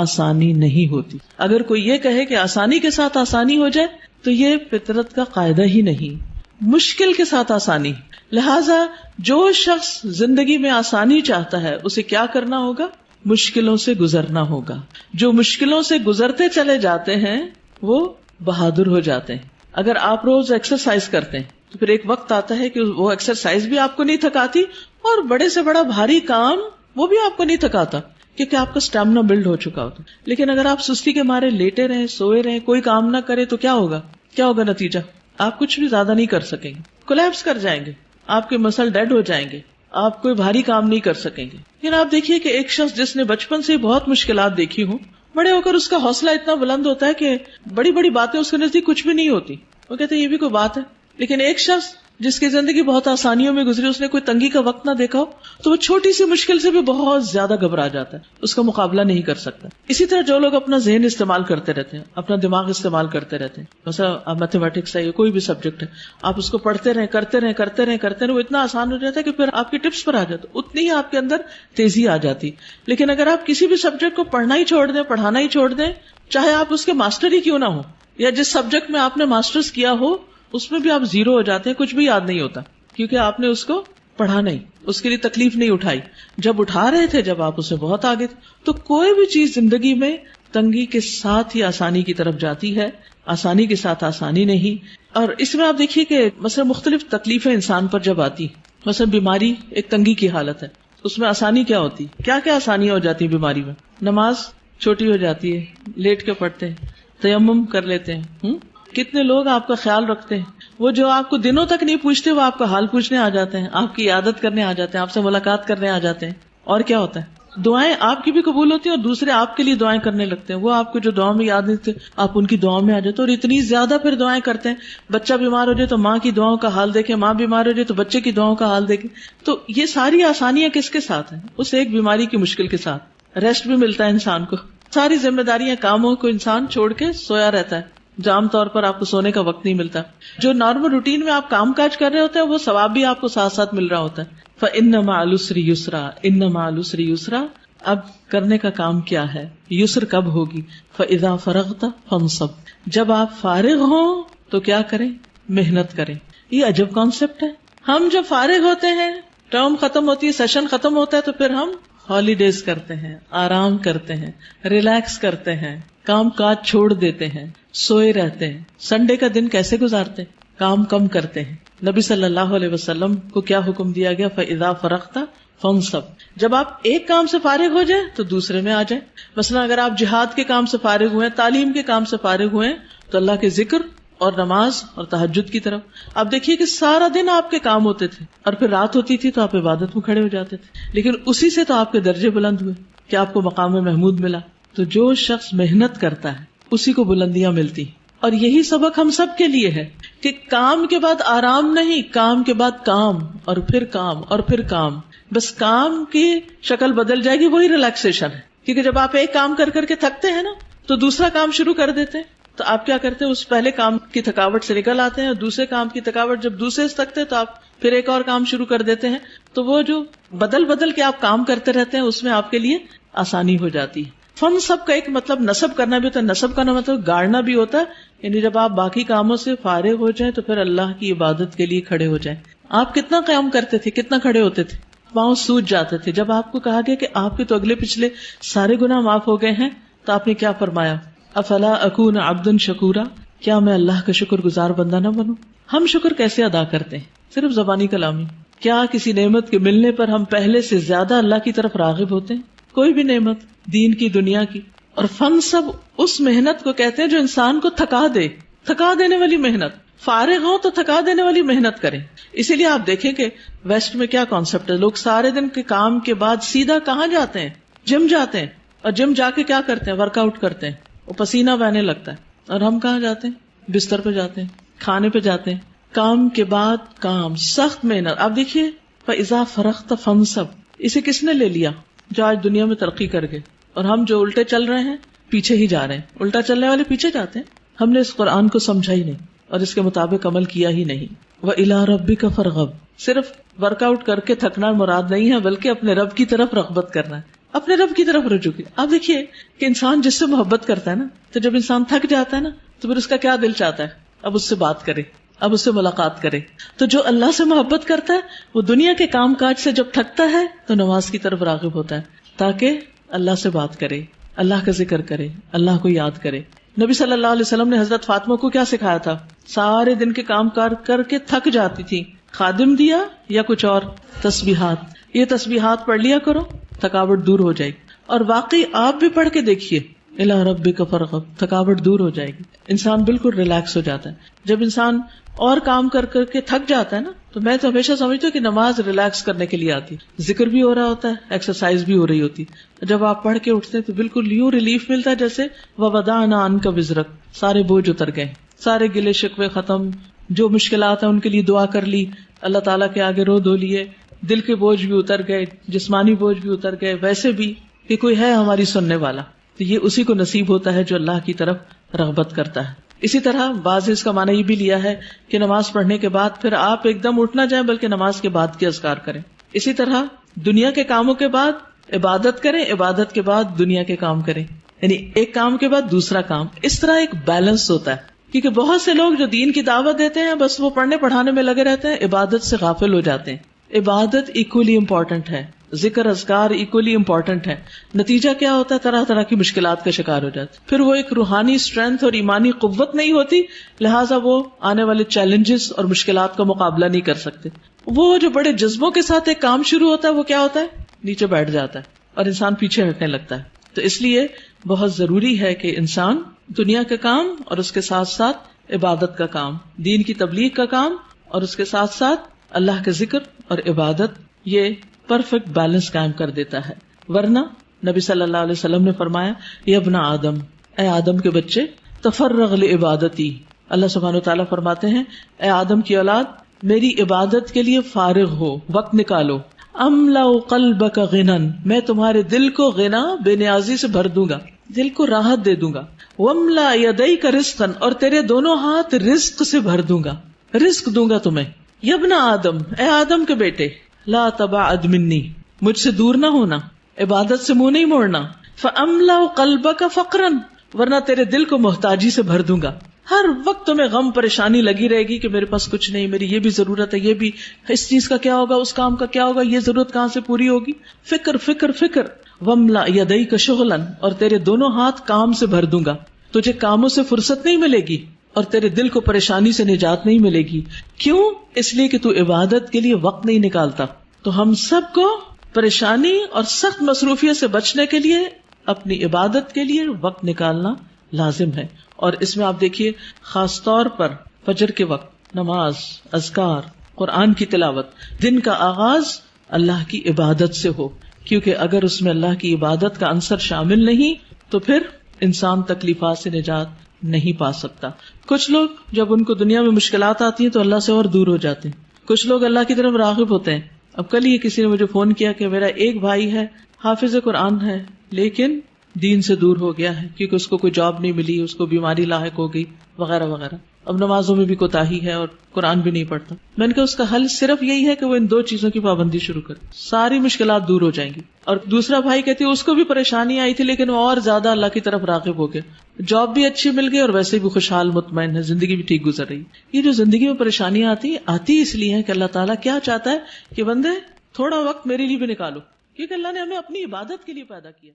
آسانی نہیں ہوتی. اگر کوئی یہ کہے کہ آسانی کے ساتھ آسانی ہو جائے تو یہ فطرت کا قاعدہ ہی نہیں. مشکل کے ساتھ آسانی. لہذا جو شخص زندگی میں آسانی چاہتا ہے اسے کیا کرنا ہوگا؟ مشکلوں سے گزرنا ہوگا. جو مشکلوں سے گزرتے چلے جاتے ہیں وہ بہادر ہو جاتے ہیں. اگر آپ روز ایکسرسائز کرتے ہیں تو پھر ایک وقت آتا ہے کہ وہ ایکسرسائز بھی آپ کو نہیں تھکاتی اور بڑے سے بڑا بھاری کام وہ بھی آپ کو نہیں تھکاتا، کیونکہ آپ کا اسٹیمنا بلڈ ہو چکا ہوتا. لیکن اگر آپ سستی کے مارے لیٹے رہیں، سوئے رہیں، کوئی کام نہ کرے تو کیا ہوگا نتیجہ؟ آپ کچھ بھی زیادہ نہیں کر سکیں گے، کولیپس کر جائیں گے، آپ کے مسل ڈیڈ ہو جائیں گے، آپ کوئی بھاری کام نہیں کر سکیں گے. لیکن آپ دیکھیے کہ ایک شخص جس نے بچپن سے بہت مشکلات دیکھی ہوں، بڑے ہو کر اس کا حوصلہ اتنا بلند ہوتا ہے کہ بڑی بڑی باتیں اس کے نزدیک کچھ بھی نہیں ہوتی. وہ کہتے ہیں یہ بھی کوئی بات ہے. لیکن ایک شخص جس کی زندگی بہت آسانیوں میں گزری، اس نے کوئی تنگی کا وقت نہ دیکھا ہو، تو وہ چھوٹی سی مشکل سے بھی بہت زیادہ گھبرا جاتا ہے، اس کا مقابلہ نہیں کر سکتا. اسی طرح جو لوگ اپنا ذہن استعمال کرتے رہتے ہیں، اپنا دماغ استعمال کرتے رہتے ہیں، مثلا میتھمیٹکس ہے یا کوئی بھی سبجیکٹ ہے، آپ اس کو پڑھتے رہیں کرتے رہیں وہ اتنا آسان ہو جاتا ہے کہ پھر آپ کی ٹپس پر آ جاتا، اتنی ہی آپ کے اندر تیزی آ جاتی. لیکن اگر آپ کسی بھی سبجیکٹ کو پڑھنا ہی چھوڑ دیں، پڑھانا ہی چھوڑ دیں، چاہے آپ اس کے ماسٹر ہی کیوں نہ ہو، یا جس سبجیکٹ میں آپ نے ماسٹرز کیا ہو اس میں بھی آپ زیرو ہو جاتے ہیں، کچھ بھی یاد نہیں ہوتا، کیونکہ آپ نے اس کو پڑھا نہیں، اس کے لیے تکلیف نہیں اٹھائی. جب اٹھا رہے تھے، جب آپ اسے بہت آگے تھے. تو کوئی بھی چیز زندگی میں تنگی کے ساتھ ہی آسانی کی طرف جاتی ہے، آسانی کے ساتھ آسانی نہیں. اور اس میں آپ دیکھیے کہ مثلا مختلف تکلیفیں انسان پر جب آتی، مثلا بیماری ایک تنگی کی حالت ہے، اس میں آسانی کیا ہوتی؟ کیا آسانیاں ہو جاتی ہیں بیماری میں؟ نماز چھوٹی ہو جاتی ہے، لیٹ کے پڑھتے ہیں، تیمم کر لیتے ہیں. کتنے لوگ آپ کا خیال رکھتے ہیں، وہ جو آپ کو دنوں تک نہیں پوچھتے وہ آپ کا حال پوچھنے آ جاتے ہیں، آپ کی عیادت کرنے آ جاتے ہیں، آپ سے ملاقات کرنے آ جاتے ہیں. اور کیا ہوتا ہے؟ دعائیں آپ کی بھی قبول ہوتی ہیں اور دوسرے آپ کے لیے دعائیں کرنے لگتے ہیں. وہ آپ کو جو دعا میں یاد نہیں تھے آپ ان کی دعاؤں میں آ جاتے ہیں، اور اتنی زیادہ پھر دعائیں کرتے ہیں. بچہ بیمار ہو جائے تو ماں کی دعاؤں کا حال دیکھیں، ماں بیمار ہو جائے تو بچے کی دعاؤں کا حال دیکھیں. تو یہ ساری آسانیاں کس کے ساتھ ہیں؟ اس ایک بیماری کی مشکل کے ساتھ. ریسٹ بھی ملتا ہے انسان کو، ساری ذمہ داریاں کاموں کو انسان چھوڑ کے سویا رہتا ہے، جو عام طور پر آپ کو سونے کا وقت نہیں ملتا. جو نارمل روٹین میں آپ کام کاج کر رہے ہوتے ہیں وہ ثواب بھی آپ کو ساتھ ساتھ مل رہا ہوتا ہے. فَإِنَّ مَعَ الْعُسْرِ يُسْرًا إِنَّ مَعَ الْعُسْرِ يُسْرًا. اب کرنے کا کام کیا ہے؟ یسر کب ہوگی؟ فَإِذَا فَرَغْتَ فَانْصَبْ. جب آپ فارغ ہوں تو کیا کریں؟ محنت کریں. یہ عجب کانسیپٹ ہے. ہم جب فارغ ہوتے ہیں، ٹرم ختم ہوتی ہے، سیشن ختم ہوتا ہے، تو پھر ہم ہالیڈیز کرتے ہیں، آرام کرتے ہیں، ریلیکس کرتے ہیں، کام کاج چھوڑ دیتے ہیں، سوئے رہتے ہیں. سنڈے کا دن کیسے گزارتے؟ کام کم کرتے ہیں. نبی صلی اللہ علیہ وسلم کو کیا حکم دیا گیا؟ فَإِذَا فَرَغْتَ فَانْصَبْ. جب آپ ایک کام سے فارغ ہو جائیں تو دوسرے میں آ جائیں. مثلا اگر آپ جہاد کے کام سے فارغ ہوئے، تعلیم کے کام سے فارغ ہوئے، تو اللہ کے ذکر اور نماز اور تہجد کی طرف. آپ دیکھیے کہ سارا دن آپ کے کام ہوتے تھے اور پھر رات ہوتی تھی تو آپ عبادت میں کھڑے ہو جاتے تھے، لیکن اسی سے تو آپ کے درجے بلند ہوئے کہ آپ کو مقام محمود ملا. تو جو شخص محنت کرتا ہے اسی کو بلندیاں ملتی. اور یہی سبق ہم سب کے لیے ہے کہ کام کے بعد آرام نہیں، کام کے بعد کام اور پھر کام اور پھر کام. بس کام کی شکل بدل جائے گی، وہی ریلیکسیشن ہے. کیونکہ جب آپ ایک کام کر کر کے تھکتے ہیں نا تو دوسرا کام شروع کر دیتے ہیں. تو آپ کیا کرتے ہیں؟ اس پہلے کام کی تھکاوٹ سے نکل آتے ہیں، اور دوسرے کام کی تھکاوٹ جب دوسرے سے تھکتے ہیں تو آپ پھر ایک اور کام شروع کر دیتے ہیں. تو وہ جو بدل بدل کے آپ کام کرتے رہتے ہیں اس میں آپ کے لیے آسانی ہو جاتی ہے. فن سب کا ایک مطلب نصب کرنا بھی ہوتا ہے. نصب کا مطلب گاڑنا بھی ہوتا ہے، یعنی جب آپ باقی کاموں سے فارغ ہو جائیں تو پھر اللہ کی عبادت کے لیے کھڑے ہو جائیں. آپ کتنا قیام کرتے تھے, کتنا کھڑے ہوتے تھے, پاؤں سوج جاتے تھے. جب آپ کو کہا گیا کہ آپ کے تو اگلے پچھلے سارے گناہ معاف ہو گئے ہیں, تو آپ نے کیا فرمایا؟ افلا اکون عبدا شکورا, کیا میں اللہ کا شکر گزار بندہ نہ بنوں؟ ہم شکر کیسے ادا کرتے ہیں؟ صرف زبانی کلامی. کیا کسی نعمت کے ملنے پر ہم پہلے سے زیادہ اللہ کی طرف راغب ہوتے ہیں؟ کوئی بھی نعمت, دین کی, دنیا کی. اور فن سب اس محنت کو کہتے ہیں جو انسان کو تھکا دے, تھکا دینے والی محنت. فارغ ہوں تو تھکا دینے والی محنت کریں. اسی لیے آپ دیکھیں کہ ویسٹ میں کیا کانسیپٹ ہے, لوگ سارے دن کے کام کے بعد سیدھا کہاں جاتے ہیں؟ جم جاتے ہیں. اور جم جا کے کیا کرتے ہیں؟ ورک آؤٹ کرتے ہیں. وہ پسینہ بہنے لگتا ہے. اور ہم کہاں جاتے ہیں؟ بستر پہ جاتے ہیں, کھانے پہ جاتے ہیں. کام کے بعد کام, سخت محنت. آپ دیکھیے فَإِذَا فَرَغْتَ فَانْصَبْ, اسے کس نے لے لیا جو آج دنیا میں ترقی کر گئے؟ اور ہم جو الٹے چل رہے ہیں پیچھے ہی جا رہے ہیں. الٹا چلنے والے پیچھے جاتے ہیں. ہم نے اس قرآن کو سمجھا ہی نہیں اور اس کے مطابق عمل کیا ہی نہیں. وَإِلَىٰ رَبِّكَ فَارْغَب, صرف ورک آؤٹ کر کے تھکنا مراد نہیں ہے, بلکہ اپنے رب کی طرف رغبت کرنا ہے, اپنے رب کی طرف رجوع کی. آپ دیکھیے کہ انسان جس سے محبت کرتا ہے نا, تو جب انسان تھک جاتا ہے نا, تو پھر اس کا کیا دل چاہتا ہے؟ اب اس سے بات کرے, اب اس سے ملاقات کرے. تو جو اللہ سے محبت کرتا ہے وہ دنیا کے کام کاج سے جب تھکتا ہے تو نماز کی طرف راغب ہوتا ہے, تاکہ اللہ سے بات کرے, اللہ کا ذکر کرے, اللہ کو یاد کرے. نبی صلی اللہ علیہ وسلم نے حضرت فاطمہ کو کیا سکھایا تھا؟ سارے دن کے کام کار کر کے تھک جاتی تھی, خادم دیا یا کچھ اور؟ تسبیحات. یہ تسبیحات پڑھ لیا کرو, تھکاوٹ دور ہو جائے گی. اور واقعی آپ بھی پڑھ کے دیکھیے, الی ربک فارغب, تھکاوٹ دور ہو جائے گی, انسان بالکل ریلیکس ہو جاتا ہے. جب انسان اور کام کر کر کے تھک جاتا ہے نا, تو میں تو ہمیشہ سمجھتی ہوں کہ نماز ریلیکس کرنے کے لیے آتی, ذکر بھی ہو رہا ہوتا ہے, ایکسرسائز بھی ہو رہی ہوتی. جب آپ پڑھ کے اٹھتے ہیں تو بالکل یوں ریلیف ملتا ہے جیسے وَوَضَعْنَا عَنْكَ وِزْرَكَ, سارے بوجھ اتر گئے, سارے گلے شکوے ختم, جو مشکلات ہیں ان کے لیے دعا کر لی, اللہ تعالیٰ کے آگے رو دھو لیے, دل کے بوجھ بھی اتر گئے, جسمانی بوجھ بھی اتر گئے, ویسے بھی کہ کوئی ہے ہماری سننے والا. تو یہ اسی کو نصیب ہوتا ہے جو اللہ کی طرف رغبت کرتا ہے. اسی طرح بعض اس کا معنی یہ بھی لیا ہے کہ نماز پڑھنے کے بعد پھر آپ ایک دم اٹھ نہ جائیں, بلکہ نماز کے بعد کے اذکار کریں. اسی طرح دنیا کے کاموں کے بعد عبادت کریں, عبادت کے بعد دنیا کے کام کریں, یعنی ایک کام کے بعد دوسرا کام. اس طرح ایک بیلنس ہوتا ہے, کیونکہ بہت سے لوگ جو دین کی دعوت دیتے ہیں بس وہ پڑھنے پڑھانے میں لگے رہتے ہیں, عبادت سے غافل ہو جاتے ہیں. عبادت ایکولی امپورٹنٹ ہے, ذکر اذکار ایکولی امپورٹنٹ ہے. نتیجہ کیا ہوتا ہے؟ طرح طرح کی مشکلات کا شکار ہو جاتے. پھر وہ ایک روحانی اسٹرینتھ اور ایمانی قوت نہیں ہوتی, لہٰذا وہ آنے والے چیلنجز اور مشکلات کا مقابلہ نہیں کر سکتے. وہ جو بڑے جذبوں کے ساتھ ایک کام شروع ہوتا ہے وہ کیا ہوتا ہے؟ نیچے بیٹھ جاتا ہے اور انسان پیچھے ہٹنے لگتا ہے. تو اس لیے بہت ضروری ہے کہ انسان دنیا کا کام اور اس کے ساتھ ساتھ عبادت کا کام, دین کی تبلیغ کا کام اور اس کے ساتھ ساتھ اللہ کا ذکر اور عبادت, یہ پرفیکٹ بیلنس قائم کر دیتا ہے. ورنہ نبی صلی اللہ علیہ وسلم نے فرمایا, یا ابن آدم, اے آدم کے بچے, تفرغ لعبادتی, اللہ سبحانہ وتعالیٰ فرماتے ہیں اے آدم کی اولاد, میری عبادت کے لیے فارغ ہو, وقت نکالو. املا قلبک غنا, میں تمہارے دل کو غنا, بے نیازی سے بھر دوں گا, دل کو راحت دے دوں گا. واملا یدیک رزقا, اور تیرے دونوں ہاتھ رزق سے بھر دوں گا, رزق دوں گا تمہیں. یا ابن آدم, اے آدم کے بیٹے, لا تبعد منی, مجھ سے دور نہ ہونا, عبادت سے منہ نہیں موڑنا. فاملا قلبک فقرا, ورنہ تیرے دل کو محتاجی سے بھر دوں گا. ہر وقت تمہیں غم پریشانی لگی رہے گی کہ میرے پاس کچھ نہیں, میری یہ بھی ضرورت ہے, یہ بھی, اس چیز کا کیا ہوگا, اس کام کا کیا ہوگا, یہ ضرورت کہاں سے پوری ہوگی. فکر فکر فکر. واملا یدیک شغلا, اور تیرے دونوں ہاتھ کام سے بھر دوں گا, تجھے کاموں سے فرصت نہیں ملے گی اور تیرے دل کو پریشانی سے نجات نہیں ملے گی. کیوں؟ اس لیے کہ تو عبادت کے لیے وقت نہیں نکالتا. تو ہم سب کو پریشانی اور سخت مصروفیت سے بچنے کے لیے اپنی عبادت کے لیے وقت نکالنا لازم ہے. اور اس میں آپ دیکھیے خاص طور پر فجر کے وقت نماز, اذکار, قرآن کی تلاوت, دن کا آغاز اللہ کی عبادت سے ہو, کیونکہ اگر اس میں اللہ کی عبادت کا عنصر شامل نہیں تو پھر انسان تکلیفات سے نجات نہیں پا سکتا. کچھ لوگ جب ان کو دنیا میں مشکلات آتی ہیں تو اللہ سے اور دور ہو جاتے ہیں, کچھ لوگ اللہ کی طرف راغب ہوتے ہیں. اب کل ہی کسی نے مجھے فون کیا کہ میرا ایک بھائی ہے, حافظ قرآن ہے, لیکن دین سے دور ہو گیا ہے کیونکہ اس کو کوئی جاب نہیں ملی, اس کو بیماری لاحق ہو گئی وغیرہ وغیرہ. اب نمازوں میں بھی کوتاہی ہے اور قرآن بھی نہیں پڑھتا. میں نے کہا اس کا حل صرف یہی ہے کہ وہ ان 2 چیزوں کی پابندی شروع کرے, ساری مشکلات دور ہو جائیں گی. اور دوسرا بھائی کہتی ہے اس کو بھی پریشانی آئی تھی لیکن وہ اور زیادہ اللہ کی طرف راغب ہو گیا, جاب بھی اچھی مل گئی اور ویسے بھی خوشحال مطمئن ہے, زندگی بھی ٹھیک گزر رہی. یہ جو زندگی میں پریشانیاں آتی اس لیے ہے کہ اللہ تعالیٰ کیا چاہتا ہے کہ بندے تھوڑا وقت میرے لیے بھی نکالو, کیونکہ اللہ نے ہمیں اپنی عبادت کے لیے پیدا کیا.